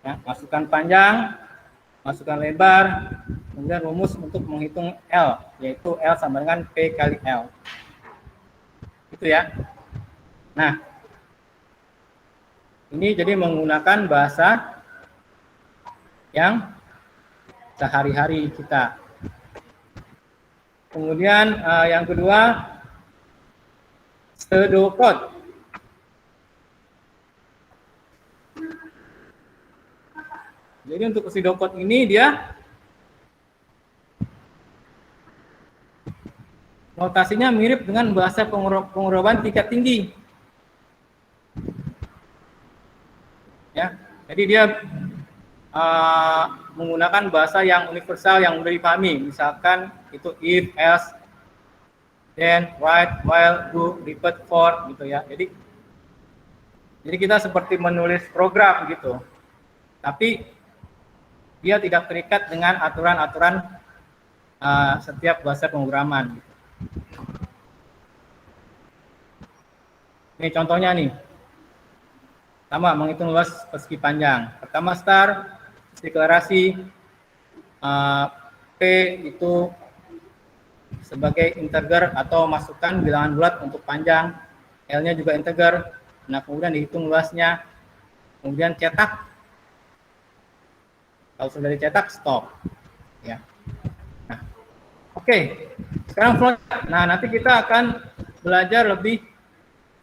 Speaker 1: Ya, masukkan panjang, masukkan lebar, kemudian rumus untuk menghitung L, yaitu L sama dengan P kali L. Itu ya. Nah, ini jadi menggunakan bahasa yang sehari-hari kita. Kemudian yang kedua, pseudocode. Jadi untuk pseudocode ini dia notasinya mirip dengan bahasa penguraban tingkat tinggi. Ya, jadi dia menggunakan bahasa yang universal yang mudah dipahami. Misalkan itu if, else, then, while, do, repeat, for, gitu ya. Jadi kita seperti menulis program gitu. Tapi dia tidak terikat dengan aturan-aturan setiap bahasa pemrograman. Ini contohnya nih. Pertama, menghitung luas persegi panjang. Pertama, start, deklarasi, P itu sebagai integer atau masukkan bilangan bulat untuk panjang, L-nya juga integer. Nah, kemudian dihitung luasnya, kemudian cetak. Kalau sudah dicetak, stop. Ya. Nah, oke. Sekarang flowchart. Nah, nanti kita akan belajar lebih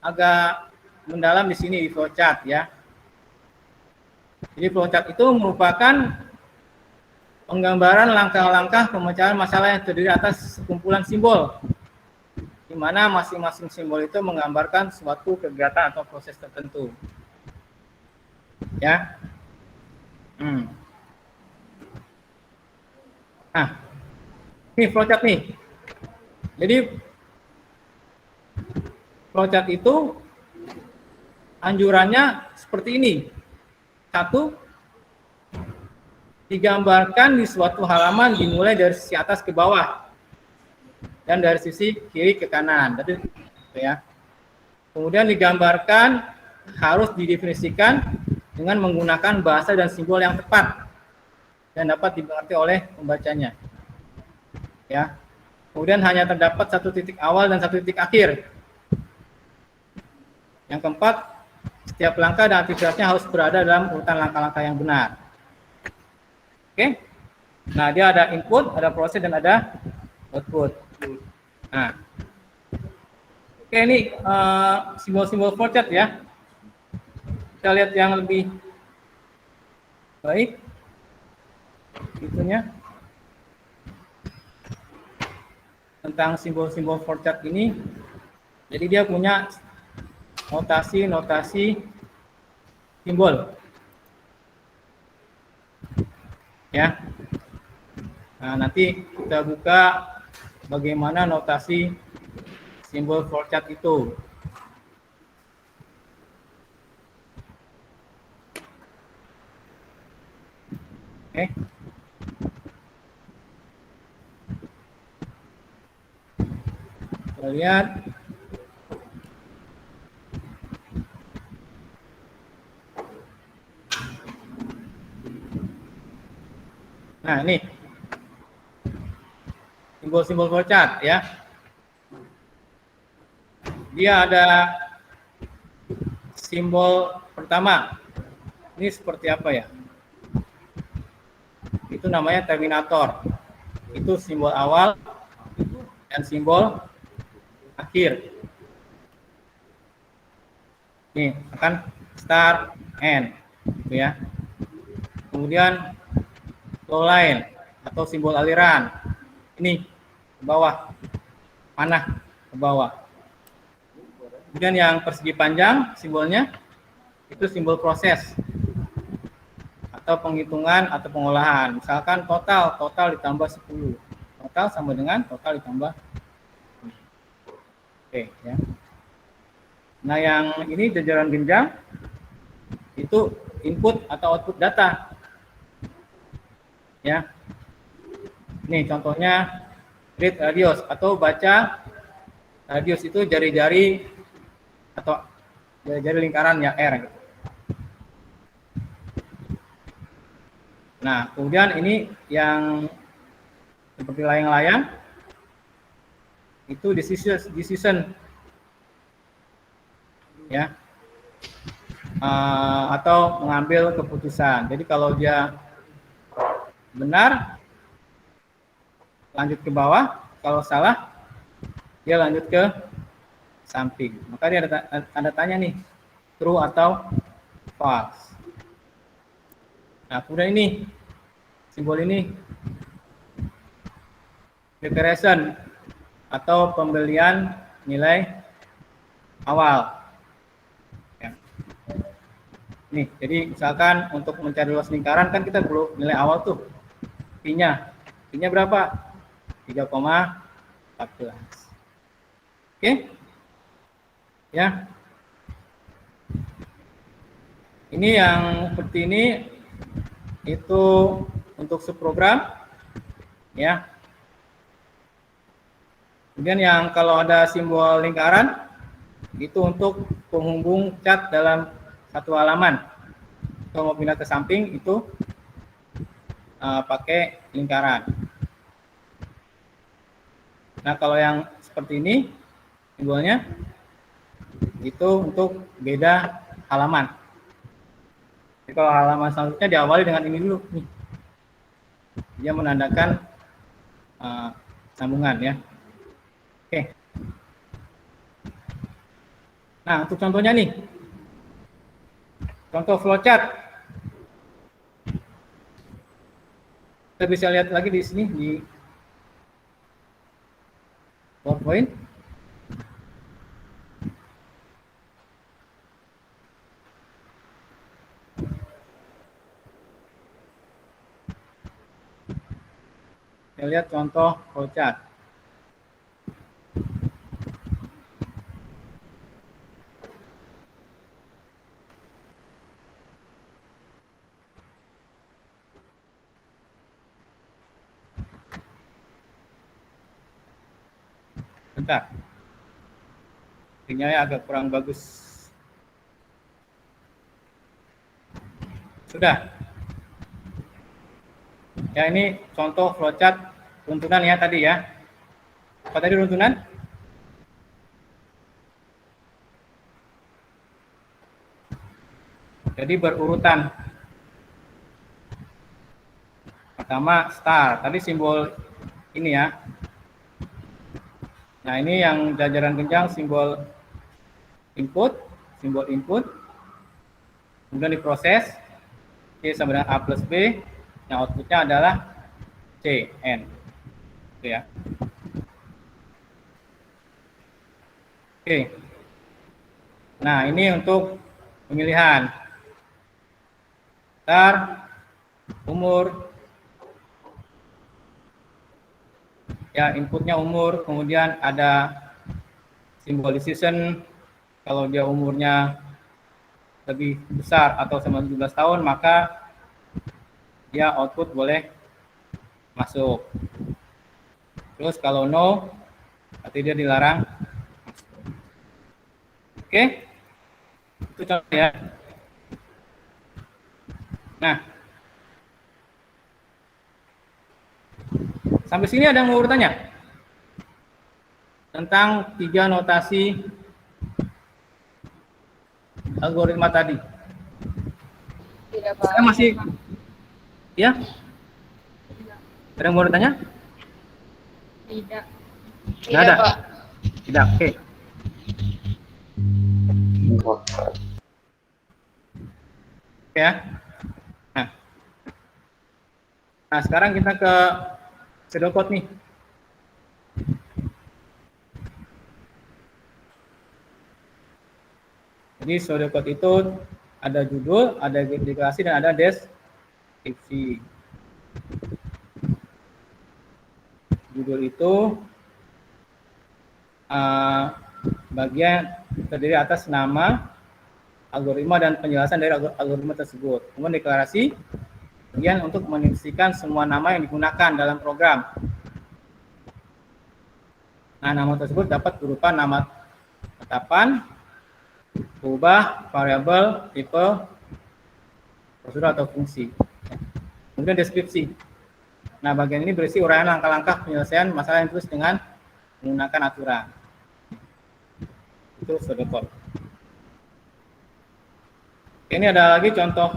Speaker 1: agak mendalam di sini di flowchart ya. Jadi flowchart itu merupakan penggambaran langkah-langkah pemecahan masalah yang terdiri atas sekumpulan simbol, di mana masing-masing simbol itu menggambarkan suatu kegiatan atau proses tertentu. Ya. Nah, ini flowchart nih. Jadi flowchart itu anjurannya seperti ini. 1, digambarkan di suatu halaman dimulai dari sisi atas ke bawah dan dari sisi kiri ke kanan. Jadi, ya. Kemudian digambarkan harus didefinisikan dengan menggunakan bahasa dan simbol yang tepat dan dapat dimengerti oleh pembacanya. Ya. Kemudian hanya terdapat 1 titik awal dan 1 titik akhir. Yang keempat, setiap langkah dan aktivitasnya harus berada dalam urutan langkah-langkah yang benar. Oke. Nah, dia ada input, ada proses, dan ada output. Nah. Oke, ini simbol-simbol flowchart ya. Kita lihat yang lebih baik. Itunya. Tentang simbol-simbol flowchart ini. Jadi dia punya notasi simbol. Ya. Nah, nanti kita buka bagaimana notasi simbol flowchart itu. Oke. Kita lihat. Nah, ini simbol-simbol flowchart ya. Dia ada simbol pertama. Ini seperti apa ya? Itu namanya terminator. itu simbol awal dan simbol akhir. Nih, akan start, end, gitu ya. Kemudian flow line atau simbol aliran. Ini ke bawah, panah ke bawah. Kemudian yang persegi panjang simbolnya itu simbol proses atau penghitungan atau pengolahan. Misalkan total ditambah 10. Total sama dengan total ditambah 10. Oke, ya. Nah, yang ini jajaran genjang itu input atau output data. Ya. Ini contohnya read radius atau baca radius itu jari-jari atau jari-jari lingkaran ya R gitu. Nah, kemudian ini yang seperti layang-layang itu decision ya, atau mengambil keputusan. Jadi kalau dia benar lanjut ke bawah, kalau salah dia lanjut ke samping. Maka dia ada tanda tanya nih, true atau false. Nah, kemudian ini simbol ini declaration atau pembelian nilai awal. Ya. Nih, jadi misalkan untuk mencari luas lingkaran kan kita perlu nilai awal tuh. P-nya berapa? 3,14. Oke? Ya. Ini yang seperti ini itu untuk subprogram ya. Kemudian yang kalau ada simbol lingkaran itu untuk penghubung cat dalam satu halaman. Kalau mau pindah ke samping itu pakai lingkaran. Nah, kalau yang seperti ini simbolnya itu untuk beda halaman. Jadi kalau halaman selanjutnya diawali dengan ini dulu nih. Dia menandakan sambungan ya. Oke. Nah, untuk contohnya nih. Contoh flowchart. Kita bisa lihat lagi di sini di PowerPoint. Kita lihat contoh flowchart. Bentar. Sinyalnya agak kurang bagus. Sudah. Ya, ini contoh flowchart runtunan ya tadi ya. Apa tadi runtunan? Jadi berurutan. Pertama star. Tadi simbol ini ya. Nah, ini yang jajaran genjang simbol input. Kemudian diproses. C sama dengan A plus B. Yang outputnya adalah C, N. Itu ya. Oke. Nah, ini untuk pemilihan. Star, umur. Ya, inputnya umur, kemudian ada simbol decision. Kalau dia umurnya lebih besar atau sama 17 tahun, maka dia output boleh masuk. Terus kalau no, berarti dia dilarang masuk. Oke? Itu contoh ya. Nah, sampai sini ada yang mau bertanya tentang 3 notasi algoritma tadi?
Speaker 3: Tidak, Pak.
Speaker 1: Saya masih, ya? Ada yang mau bertanya?
Speaker 7: Tidak.
Speaker 1: Tidak ada?
Speaker 3: Pak.
Speaker 1: Tidak, oke. Oke ya. Nah, sekarang kita ke pseudocode nih. Jadi pseudocode itu ada judul, ada deklarasi, dan ada deskripsi. Judul itu bagian terdiri atas nama, algoritma, dan penjelasan dari algoritma tersebut. Kemudian deklarasi bagian untuk mendefinisikan semua nama yang digunakan dalam program. Nah, nama tersebut dapat berupa nama tetapan, ubah, variabel, tipe, prosedur atau fungsi. Kemudian deskripsi. Nah, bagian ini berisi uraian langkah-langkah penyelesaian masalah yang ditulis dengan menggunakan aturan. Itu pseudocode. Ini ada lagi contoh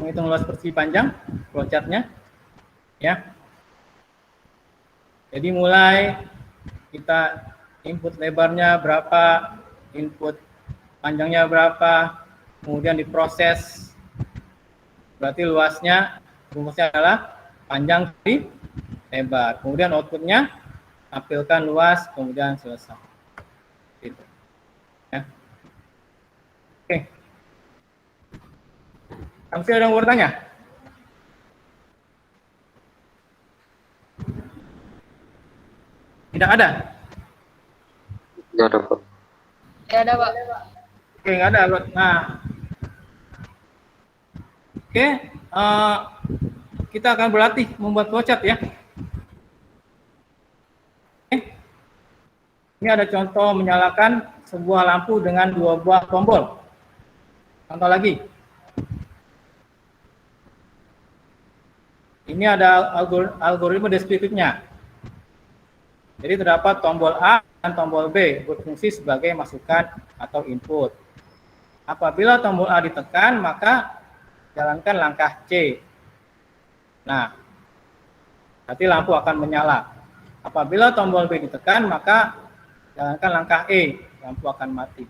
Speaker 1: menghitung luas persegi panjang, flowchart-nya, ya. Jadi mulai kita input lebarnya berapa, input panjangnya berapa, kemudian diproses, berarti luasnya, rumusnya adalah panjang kali lebar. Kemudian outputnya tampilkan luas, kemudian selesai. Gitu. Ya. Oke. Masih ada yang mau bertanya? Tidak ada?
Speaker 4: Tidak ada, Pak.
Speaker 3: Ya ada, Pak.
Speaker 1: Oke, nggak ada. Nah, oke, kita akan berlatih membuat flowchart ya. Oke. Ini ada contoh menyalakan sebuah lampu dengan 2 buah tombol. Contoh lagi. Ini ada algoritma deskriptifnya. Jadi terdapat tombol A dan tombol B berfungsi sebagai masukan atau input. Apabila tombol A ditekan, maka jalankan langkah C. Nah, berarti lampu akan menyala. Apabila tombol B ditekan, maka jalankan langkah E, lampu akan mati.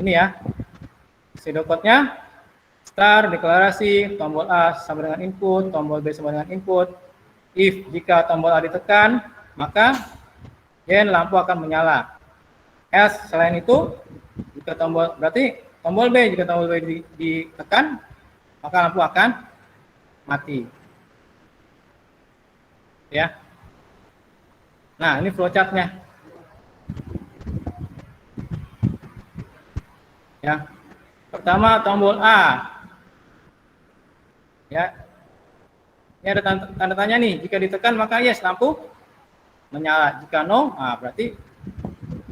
Speaker 1: Ini ya, pseudocode-nya. Start, deklarasi, tombol A sama dengan input, tombol B sama dengan input. If jika tombol A ditekan, maka then lampu akan menyala. Else selain itu, jika tombol berarti tombol B, jika tombol B ditekan, maka lampu akan mati. Ya. Nah, ini flowchart-nya. Ya. Pertama tombol A. Ya, ini ada tanda tanya nih. Jika ditekan maka yes, lampu menyala. Jika no, nah berarti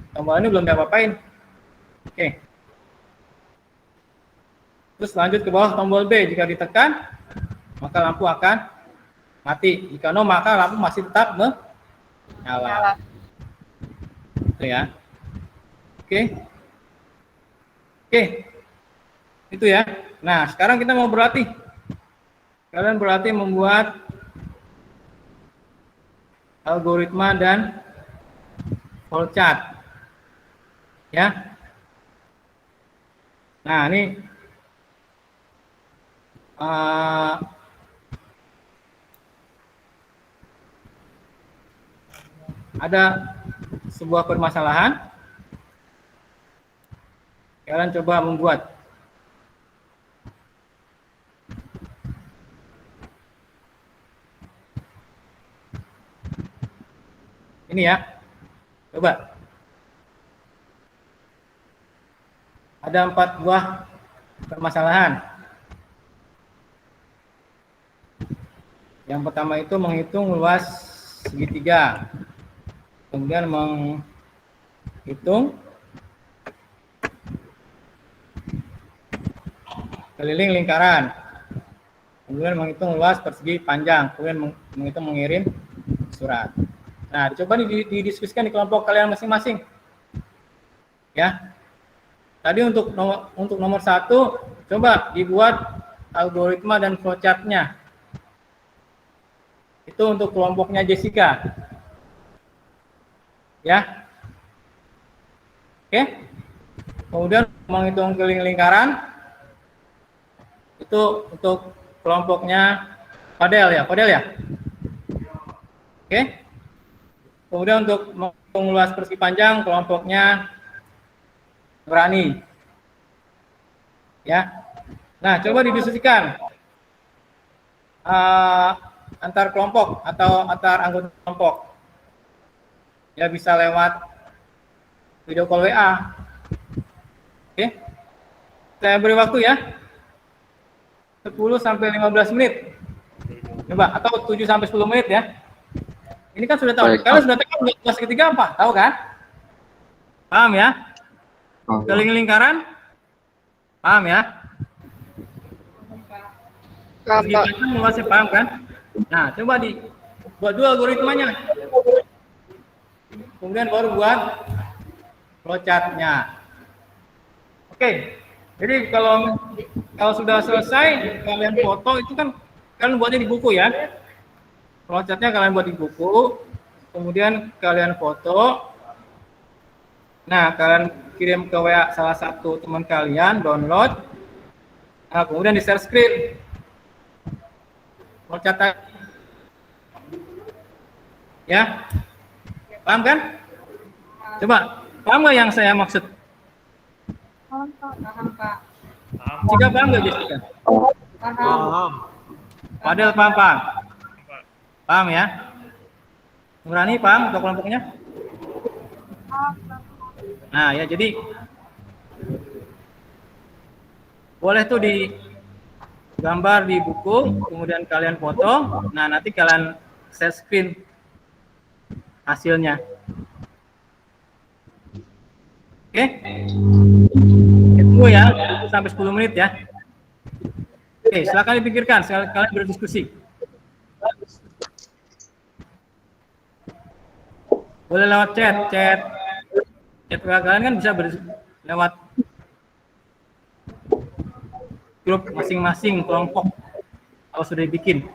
Speaker 1: tombol ini belum diapa-apain. Oke. Terus lanjut ke bawah tombol B. Jika ditekan maka lampu akan mati. Jika no, maka lampu masih tetap menyala. Itu ya. Oke. Oke. Itu ya. Nah, sekarang kita mau berlatih. Kalian berlatih membuat algoritma dan flowchart. Ya. Nah, ini ada sebuah permasalahan. Kalian coba membuat. Ini ya, coba. Ada 4 buah permasalahan. Yang pertama itu menghitung luas segitiga. Kemudian menghitung keliling lingkaran. Kemudian menghitung luas persegi panjang. Kemudian menghitung mengirim surat. Nah, coba didiskusikan di kelompok kalian masing-masing. Ya. Tadi untuk nomor 1, coba dibuat algoritma dan flowchart-nya. Itu Itu untuk kelompoknya Jessica. Ya. Oke. Kemudian menghitung keliling lingkaran. Itu untuk kelompoknya Fadel ya. Oke. Kemudian untuk menghitung luas persegi panjang kelompoknya Nurani. Ya. Nah, coba didiskusikan antar kelompok atau antar anggota kelompok. Ya, bisa lewat video call WA. Oke. Saya beri waktu ya. 10 sampai 15 menit. Coba, atau 7 sampai 10 menit ya. Ini kan sudah tahu.
Speaker 4: Baik,
Speaker 1: Kalian
Speaker 4: Pak.
Speaker 1: sudah tahu luas segitiga apa? Tahu kan? Paham ya? Keliling lingkaran? Paham ya?
Speaker 3: Paham, Pak.
Speaker 1: Segitiga luasnya paham kan? Nah, coba buat dua algoritmanya. Kemudian baru buat flowchart-nya. Oke. Jadi kalau sudah selesai kalian foto itu kan kalian buatnya di buku ya. Flowchart-nya kalian buat di buku, kemudian kalian foto. Nah, kalian kirim ke WA salah satu teman kalian, download. Nah, kemudian di share screen. Flowchart ya. Paham kan? Coba, paham nggak yang saya maksud?
Speaker 7: Paham, Pak.
Speaker 1: Jika paham nggak, Jessica?
Speaker 7: Paham.
Speaker 1: Padahal paham. Paham ya? Nurani paham untuk kelompoknya? Nah ya, jadi boleh tuh digambar di buku, kemudian kalian foto. Nah, nanti kalian share screen hasilnya. Oke? Tunggu ya, sampai 10 menit ya. Oke, silakan dipikirkan, kalian berdiskusi. Boleh lewat chat kalian kan bisa lewat grup masing-masing kelompok kalau sudah dibikin.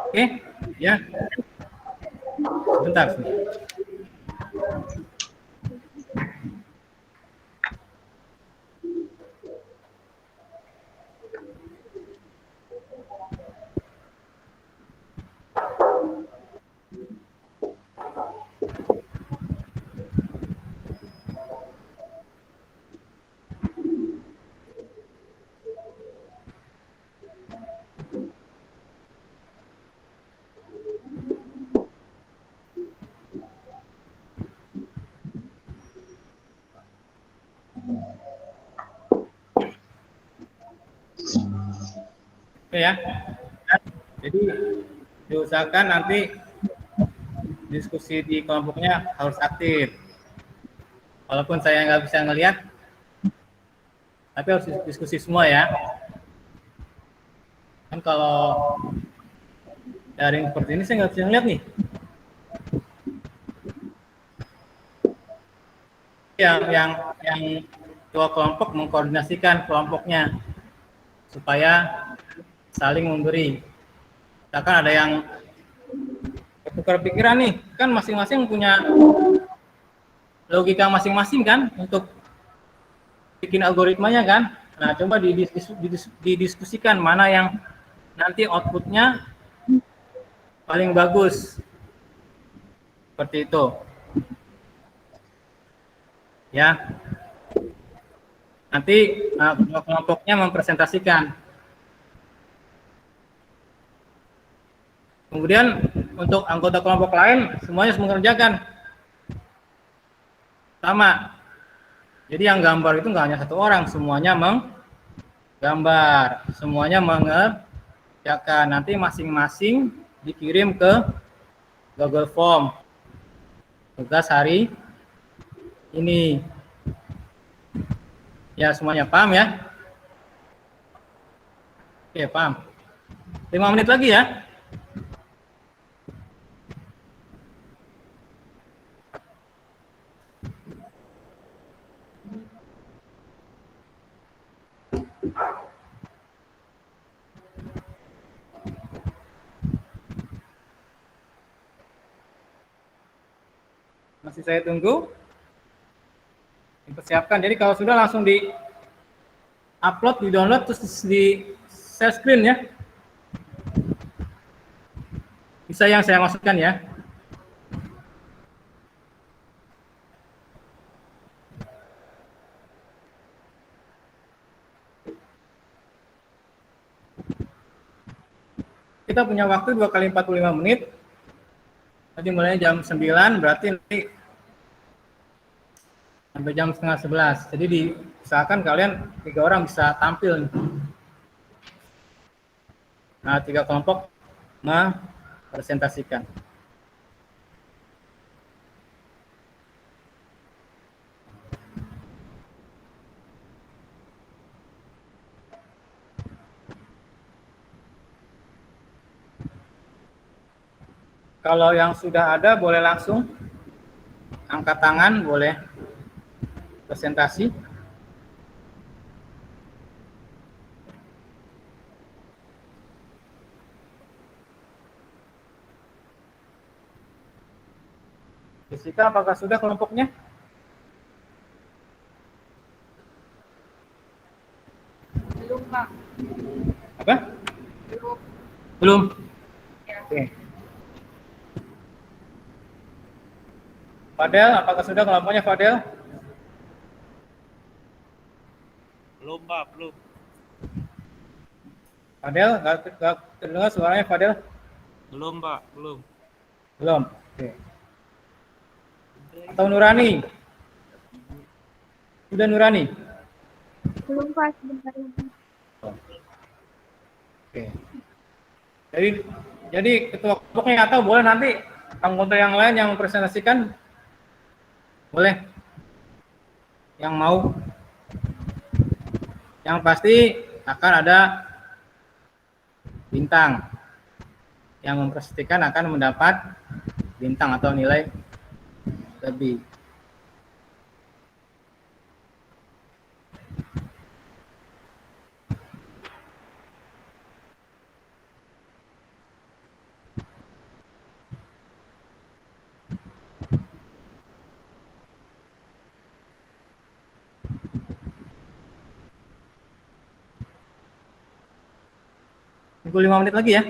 Speaker 1: Oke, ya. Bentar. Oke ya. Jadi diusahakan nanti diskusi di kelompoknya harus aktif. Walaupun saya nggak bisa ngelihat, tapi harus diskusi semua ya. Kan kalau daring seperti ini saya nggak bisa ngeliat nih. Yang dua kelompok mengkoordinasikan kelompoknya supaya saling memberi. Misalkan ada yang tukar pikiran nih, kan masing-masing punya logika masing-masing kan untuk bikin algoritmanya kan. Nah, coba didiskusikan mana yang nanti outputnya paling bagus. Seperti itu. Ya. Nanti kelompoknya mempresentasikan. Kemudian untuk anggota kelompok lain semuanya harus mengerjakan sama. Jadi yang gambar itu nggak hanya satu orang, semuanya menggambar, semuanya mengerjakan. Nanti masing-masing dikirim ke Google Form tugas hari ini. Ya, semuanya paham ya? Oke, paham. 5 menit lagi ya. Masih saya tunggu. Dipersiapkan. Jadi kalau sudah langsung di upload, di download, terus di share screen ya. Bisa yang saya maksudkan ya. Kita punya waktu 2 kali 45 menit. Tadi mulai jam 9, berarti nanti sampai jam setengah 11. Jadi diusahakan kalian 3 orang bisa tampil. Nah, 3 kelompok mempresentasikan. Kalau yang sudah ada boleh langsung angkat tangan, boleh presentasi. Jessica, apakah sudah kelompoknya?
Speaker 7: Belum, Pak.
Speaker 1: Apa?
Speaker 7: Belum.
Speaker 1: Belum.
Speaker 7: Ya.
Speaker 1: Oke. Fadel, apakah sudah kelompoknya Fadel?
Speaker 5: Belum, Pak, belum.
Speaker 1: Fadel, nggak terdengar suaranya Fadel?
Speaker 5: Belum, Pak, belum.
Speaker 1: Belum. Oke. Atau Nurani? Sudah Nurani?
Speaker 8: Belum Pak, sebentar lagi.
Speaker 1: Oke. Jadi ketua kelompoknya atau boleh nanti anggota yang lain yang mempresentasikan, boleh. Yang mau. Yang pasti akan ada bintang. Yang mempresentasikan akan mendapat bintang atau nilai lebih. Tunggu 5 menit lagi ya.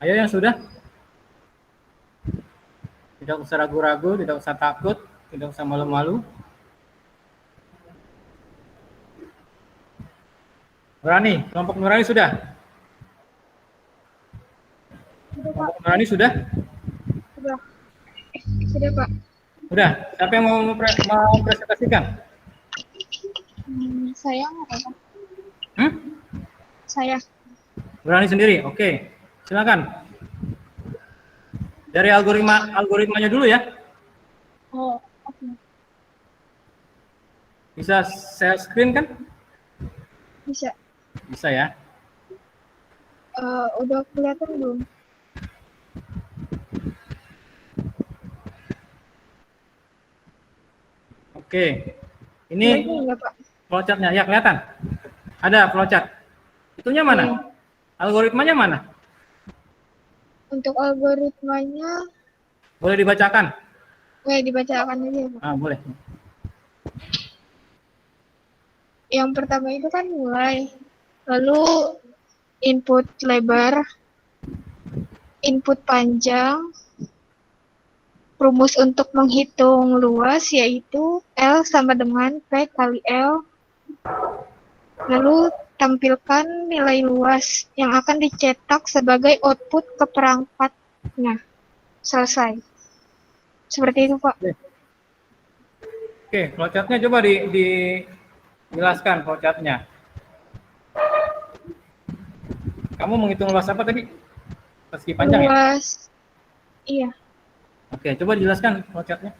Speaker 1: Ayo yang sudah. Tidak usah ragu-ragu, tidak usah takut, tidak usah malu-malu. Nurani, kelompok Nurani sudah? Kelompok Nurani sudah?
Speaker 8: Sudah. Sudah Pak.
Speaker 1: Sudah. Siapa yang mau presentasikan?
Speaker 8: Saya nggak apa-apa. Saya.
Speaker 1: Nurani sendiri, oke. Silakan. Dari algoritmanya dulu ya.
Speaker 8: Oh, oke.
Speaker 1: Bisa share screen kan?
Speaker 8: Bisa.
Speaker 1: Bisa ya.
Speaker 8: Udah kelihatan belum?
Speaker 1: Oke. Ini
Speaker 8: Enggak, Pak.
Speaker 1: flowchartnya ya kelihatan. Ada flowchart. Itunya mana? Algoritmanya mana?
Speaker 8: Untuk algoritmanya
Speaker 1: Boleh dibacakan?
Speaker 8: boleh dibacakan aja, Pak.
Speaker 1: Ah, boleh.
Speaker 8: Yang pertama itu kan mulai, lalu input lebar, input panjang, rumus untuk menghitung luas yaitu L sama dengan P kali L, lalu tampilkan nilai luas yang akan dicetak sebagai output ke perangkat. Nah, selesai. Seperti itu, Pak.
Speaker 1: Oke, flowchartnya coba dijelaskan flowchartnya. Kamu menghitung luas apa tadi? persegi panjang ya?
Speaker 3: Luas. Iya.
Speaker 1: Oke, coba dijelaskan flowchartnya.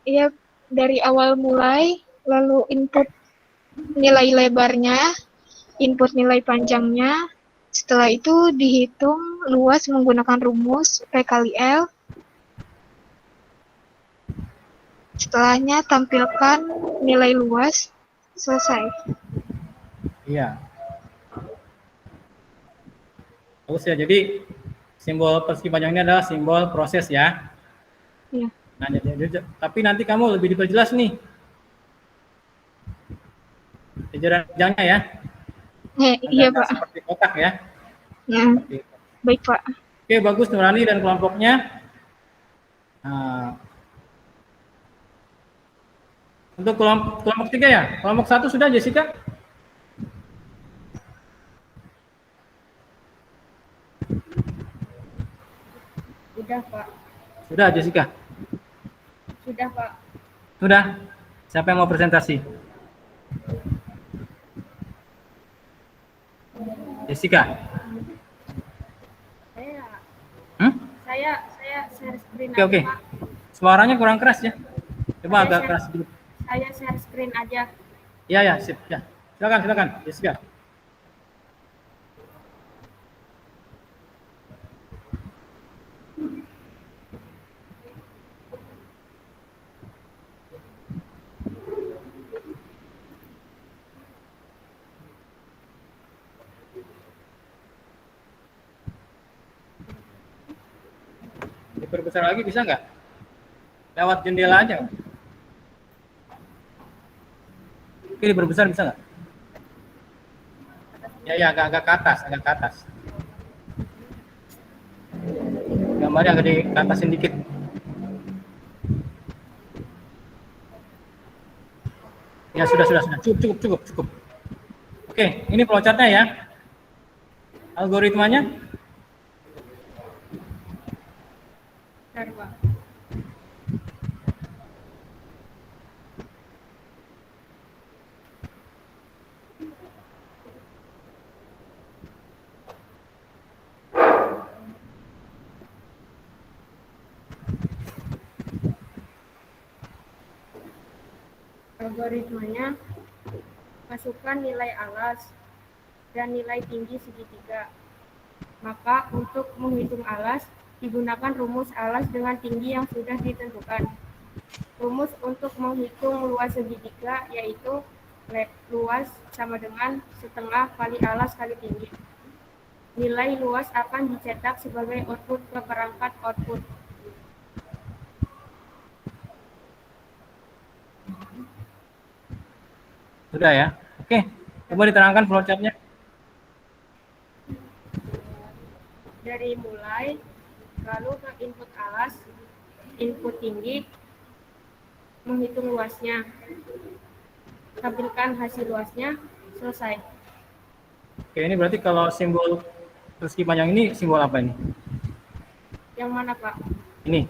Speaker 3: Iya, dari awal mulai, lalu input nilai lebarnya, input nilai panjangnya, setelah itu dihitung luas menggunakan rumus P kali L. Setelahnya tampilkan nilai luas, selesai.
Speaker 1: Iya. Bagus ya, jadi simbol persegi panjang ini adalah simbol proses ya.
Speaker 3: Iya.
Speaker 1: Nah, tapi nanti kamu lebih diperjelas nih. Jajaran panjangnya ya.
Speaker 3: Iya,
Speaker 1: Agak
Speaker 3: Pak.
Speaker 1: seperti kotak ya.
Speaker 3: Ya,
Speaker 1: Seperti itu.
Speaker 3: baik, Pak.
Speaker 1: Oke, bagus Nurani dan kelompoknya. Nah, untuk kelompok 3 ya. Kelompok 1 sudah Jessica?
Speaker 7: Sudah, Pak.
Speaker 1: Sudah Jessica?
Speaker 7: Sudah, Pak.
Speaker 1: Sudah. Siapa yang mau presentasi? Jessica?
Speaker 7: Saya share screen
Speaker 1: Oke,
Speaker 7: aja,
Speaker 1: oke.
Speaker 7: Pak.
Speaker 1: Suaranya kurang keras ya. Coba agak
Speaker 7: Saya
Speaker 1: keras dulu.
Speaker 7: Saya share screen aja.
Speaker 1: Iya, ya, sip. Ya. Silakan, Jessica. Diperbesar lagi bisa nggak? Lewat jendela aja. Oke, diperbesar bisa nggak? Ya, agak ke atas. Gambarnya agak di atasin dikit. Ya, sudah. Cukup. Oke, ini flowchartnya ya. Algoritmanya.
Speaker 7: Bentar, Pak. Algoritmanya, masukkan nilai alas dan nilai tinggi segitiga. Maka untuk menghitung alas, digunakan rumus alas dengan tinggi yang sudah ditentukan. Rumus untuk menghitung luas segitiga yaitu luas sama dengan setengah kali alas kali tinggi. Nilai luas akan dicetak sebagai output ke perangkat output.
Speaker 1: Sudah ya. Oke, coba diterangkan flowchartnya.
Speaker 7: Dari mulai, lalu ke input alas, input tinggi, menghitung luasnya, tampilkan hasil luasnya, selesai.
Speaker 1: Oke, ini berarti kalau simbol persegi panjang ini simbol apa ini?
Speaker 7: Yang mana, Pak?
Speaker 1: Ini.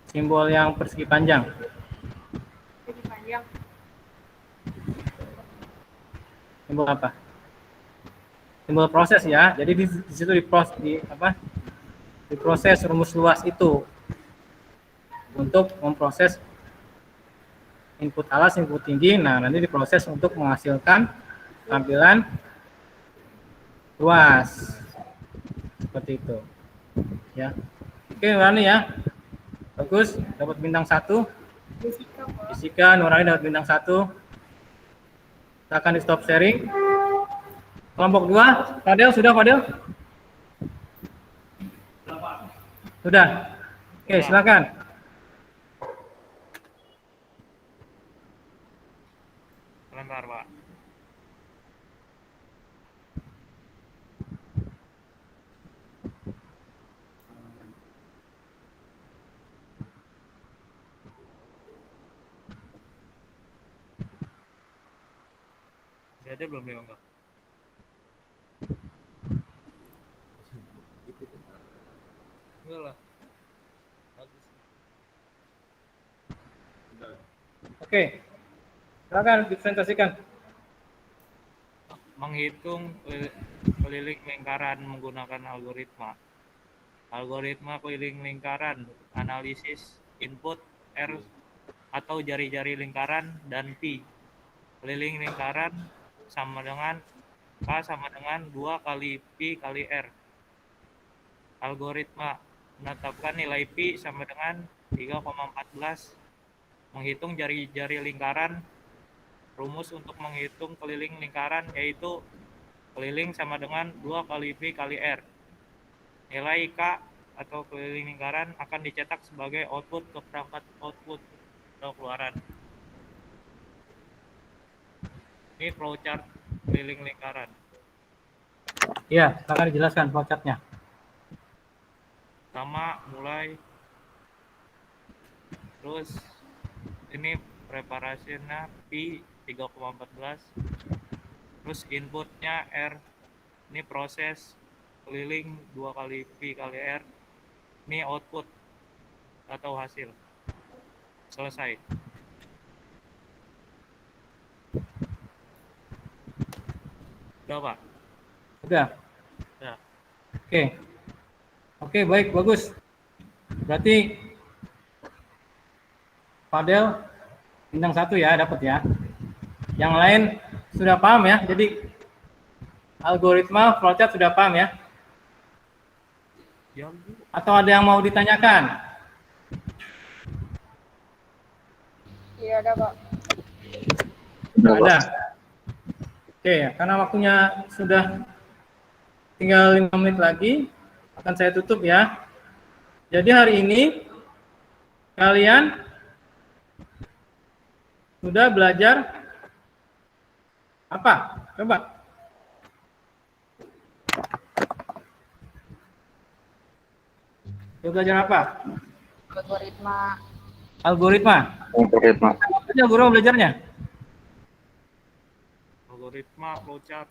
Speaker 1: Simbol yang persegi panjang.
Speaker 7: Persegi panjang.
Speaker 1: Simbol apa? Simbol proses ya. Jadi di situ diproses rumus luas itu untuk memproses input alas, input tinggi. Nah, nanti diproses untuk menghasilkan tampilan luas. Seperti itu. Ya. Oke, Nurani ya. Bagus, dapat bintang 1. Jessica, Nurani dapat bintang 1. Kita akan di stop sharing. Kelompok 2, Fadel sudah Fadel? Sudah. Oke, silakan.
Speaker 5: Sebentar, Pak. Saya belum pegang, Kak. Enggak lah. Bagus.
Speaker 1: Oke. Silakan dipresentasikan.
Speaker 5: Mang menghitung keliling lingkaran menggunakan algoritma. Algoritma keliling lingkaran, analisis input R atau jari-jari lingkaran dan Pi. Keliling lingkaran sama dengan K sama dengan 2 kali Pi kali R. Algoritma menetapkan nilai Pi sama dengan 3,14. Menghitung jari-jari lingkaran. Rumus untuk menghitung keliling lingkaran yaitu keliling sama dengan 2 kali Pi kali R. Nilai K atau keliling lingkaran akan dicetak sebagai output ke perangkat output atau keluaran. Ini flowchart keliling lingkaran.
Speaker 1: Iya, silakan dijelaskan flowchartnya.
Speaker 5: Pertama mulai, terus ini preparasinya Pi 3,14, terus inputnya R, ini proses keliling 2 kali Pi kali R, ini output atau hasil. Selesai. Udah Pak?
Speaker 1: Udah.
Speaker 5: Ya.
Speaker 1: Oke, baik, bagus. Berarti Fadel bintang 1 ya, dapat ya. Yang lain sudah paham ya. Jadi algoritma flowchart sudah paham ya?
Speaker 5: Ya, Bu.
Speaker 1: Atau ada yang mau ditanyakan?
Speaker 3: Iya, ada, Pak.
Speaker 1: Ada. Oke, karena waktunya sudah tinggal 5 menit lagi, akan saya tutup ya. Jadi hari ini kalian sudah belajar apa? Coba. Sudah belajar apa?
Speaker 3: Algoritma.
Speaker 1: Algoritma.
Speaker 4: Algoritma.
Speaker 1: Apa aja guru belajarnya?
Speaker 5: Algoritma, flowchart,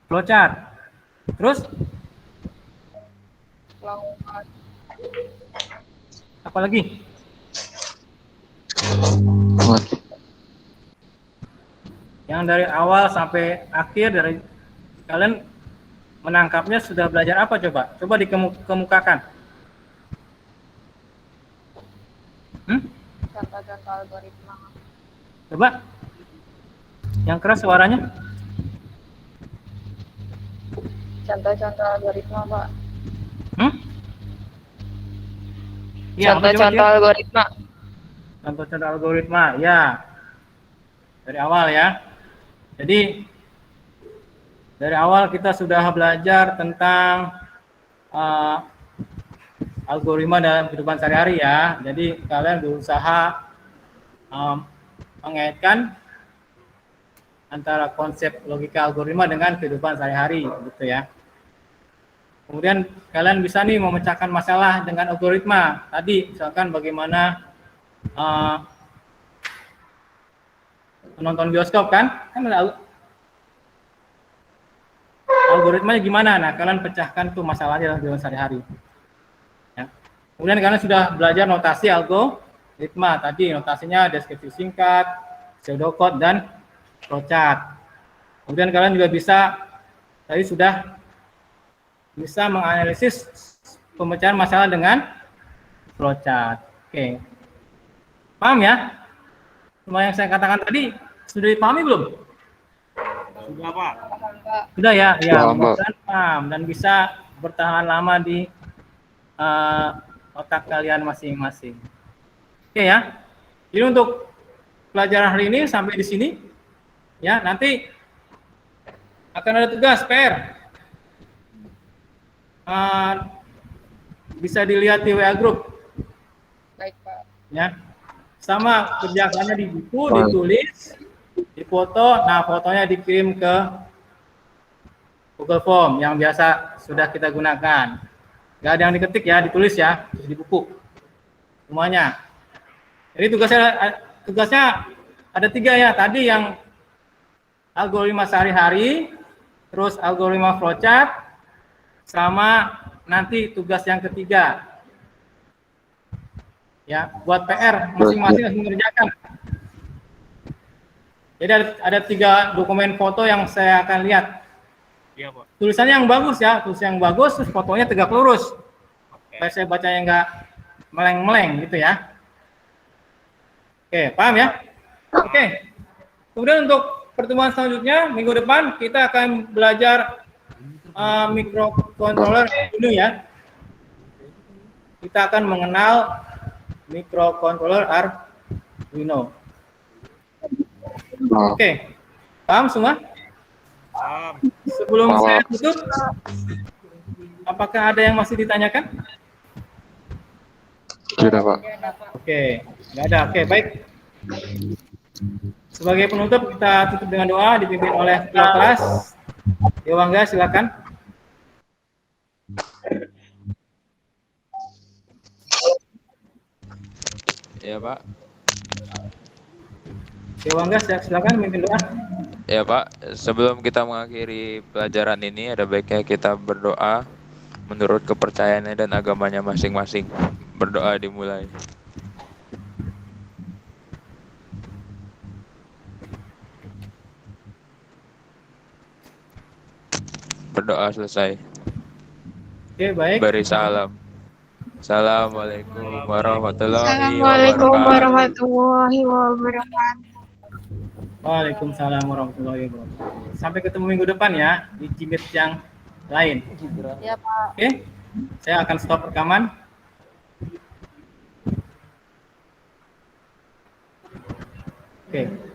Speaker 1: Flowchart. Terus
Speaker 3: Lakukan.
Speaker 1: apa lagi? Yang dari awal sampai akhir dari kalian menangkapnya sudah belajar apa coba? Coba dikemukakan.
Speaker 3: Contoh-contoh algoritma.
Speaker 1: Coba. Yang keras suaranya.
Speaker 3: Contoh-contoh algoritma, Pak.
Speaker 1: Iya, apa coba,
Speaker 3: Contoh-contoh
Speaker 1: Tia?
Speaker 3: algoritma.
Speaker 1: Contoh-contoh algoritma, ya. Dari awal ya. Jadi dari awal kita sudah belajar tentang algoritma dalam kehidupan sehari-hari ya. Jadi kalian berusaha mengaitkan antara konsep logika algoritma dengan kehidupan sehari-hari, gitu ya. Kemudian kalian bisa nih memecahkan masalah dengan algoritma. Tadi misalkan bagaimana menonton bioskop kan ada algoritmanya gimana? Nah, kalian pecahkan tuh masalahnya dalam kehidupan sehari-hari. Ya. Kemudian kalian sudah belajar notasi algoritma. Tadi notasinya deskripsi singkat, pseudocode, dan flowchart. Kemudian kalian juga bisa tadi sudah bisa menganalisis pemecahan masalah dengan flowchart. Oke. Paham ya? Semua yang saya katakan tadi sudah dipahami belum?
Speaker 5: Sudah Pak.
Speaker 1: Sudah ya? Ya,
Speaker 4: Paham, Pak.
Speaker 1: mudah-mudahan paham dan bisa bertahan lama di otak kalian masing-masing. Oke ya. Jadi untuk pelajaran hari ini sampai di sini. Ya, nanti akan ada tugas PR. Bisa dilihat di WA group.
Speaker 3: Baik, Pak.
Speaker 1: Ya. Sama kerjakannya di buku, ditulis, difoto. Nah, fotonya dikirim ke Google Form yang biasa sudah kita gunakan. Gak ada yang diketik ya, ditulis ya, terus di buku. Semuanya. Jadi tugasnya ada 3 ya. Tadi yang algoritma sehari-hari, terus algoritma flowchart, sama nanti tugas yang ketiga. Ya, buat PR masing-masing harus mengerjakan. Jadi ada 3 dokumen foto yang saya akan lihat.
Speaker 5: Iya, Pak.
Speaker 1: Tulisannya yang bagus ya, tulisan yang bagus, terus fotonya tegak lurus.
Speaker 5: Oke.
Speaker 1: Supaya saya bacanya nggak meleng-meleng gitu ya. Oke, paham ya? Oke. Kemudian untuk pertemuan selanjutnya minggu depan kita akan belajar microcontroller Arduino ya. Kita akan mengenal microcontroller Arduino. Oke, paham semua?
Speaker 5: Paham.
Speaker 1: Sebelum saya tutup, apakah ada yang masih ditanyakan?
Speaker 4: Sudah, Pak.
Speaker 1: Oke, nggak ada. Oke, baik. Sebagai penutup, kita tutup dengan doa dipimpin oleh ketua kelas. Dewangga, silakan.
Speaker 9: Ya Pak.
Speaker 1: Dewangga, silakan memimpin doa.
Speaker 9: Ya Pak, sebelum kita mengakhiri pelajaran ini, ada baiknya kita berdoa menurut kepercayaannya dan agamanya masing-masing. Berdoa dimulai. Berdoa selesai.
Speaker 1: Oke, baik.
Speaker 9: Beri salam. Assalamualaikum warahmatullahi
Speaker 3: Assalamualaikum
Speaker 9: wabarakatuh.
Speaker 3: warahmatullahi wabarakatuh.
Speaker 1: Waalaikumsalam warahmatullahi wabarakatuh. Sampai ketemu minggu depan ya di Cibit yang lain.
Speaker 3: Ya Pak.
Speaker 1: Oke, saya akan stop rekaman. Oke.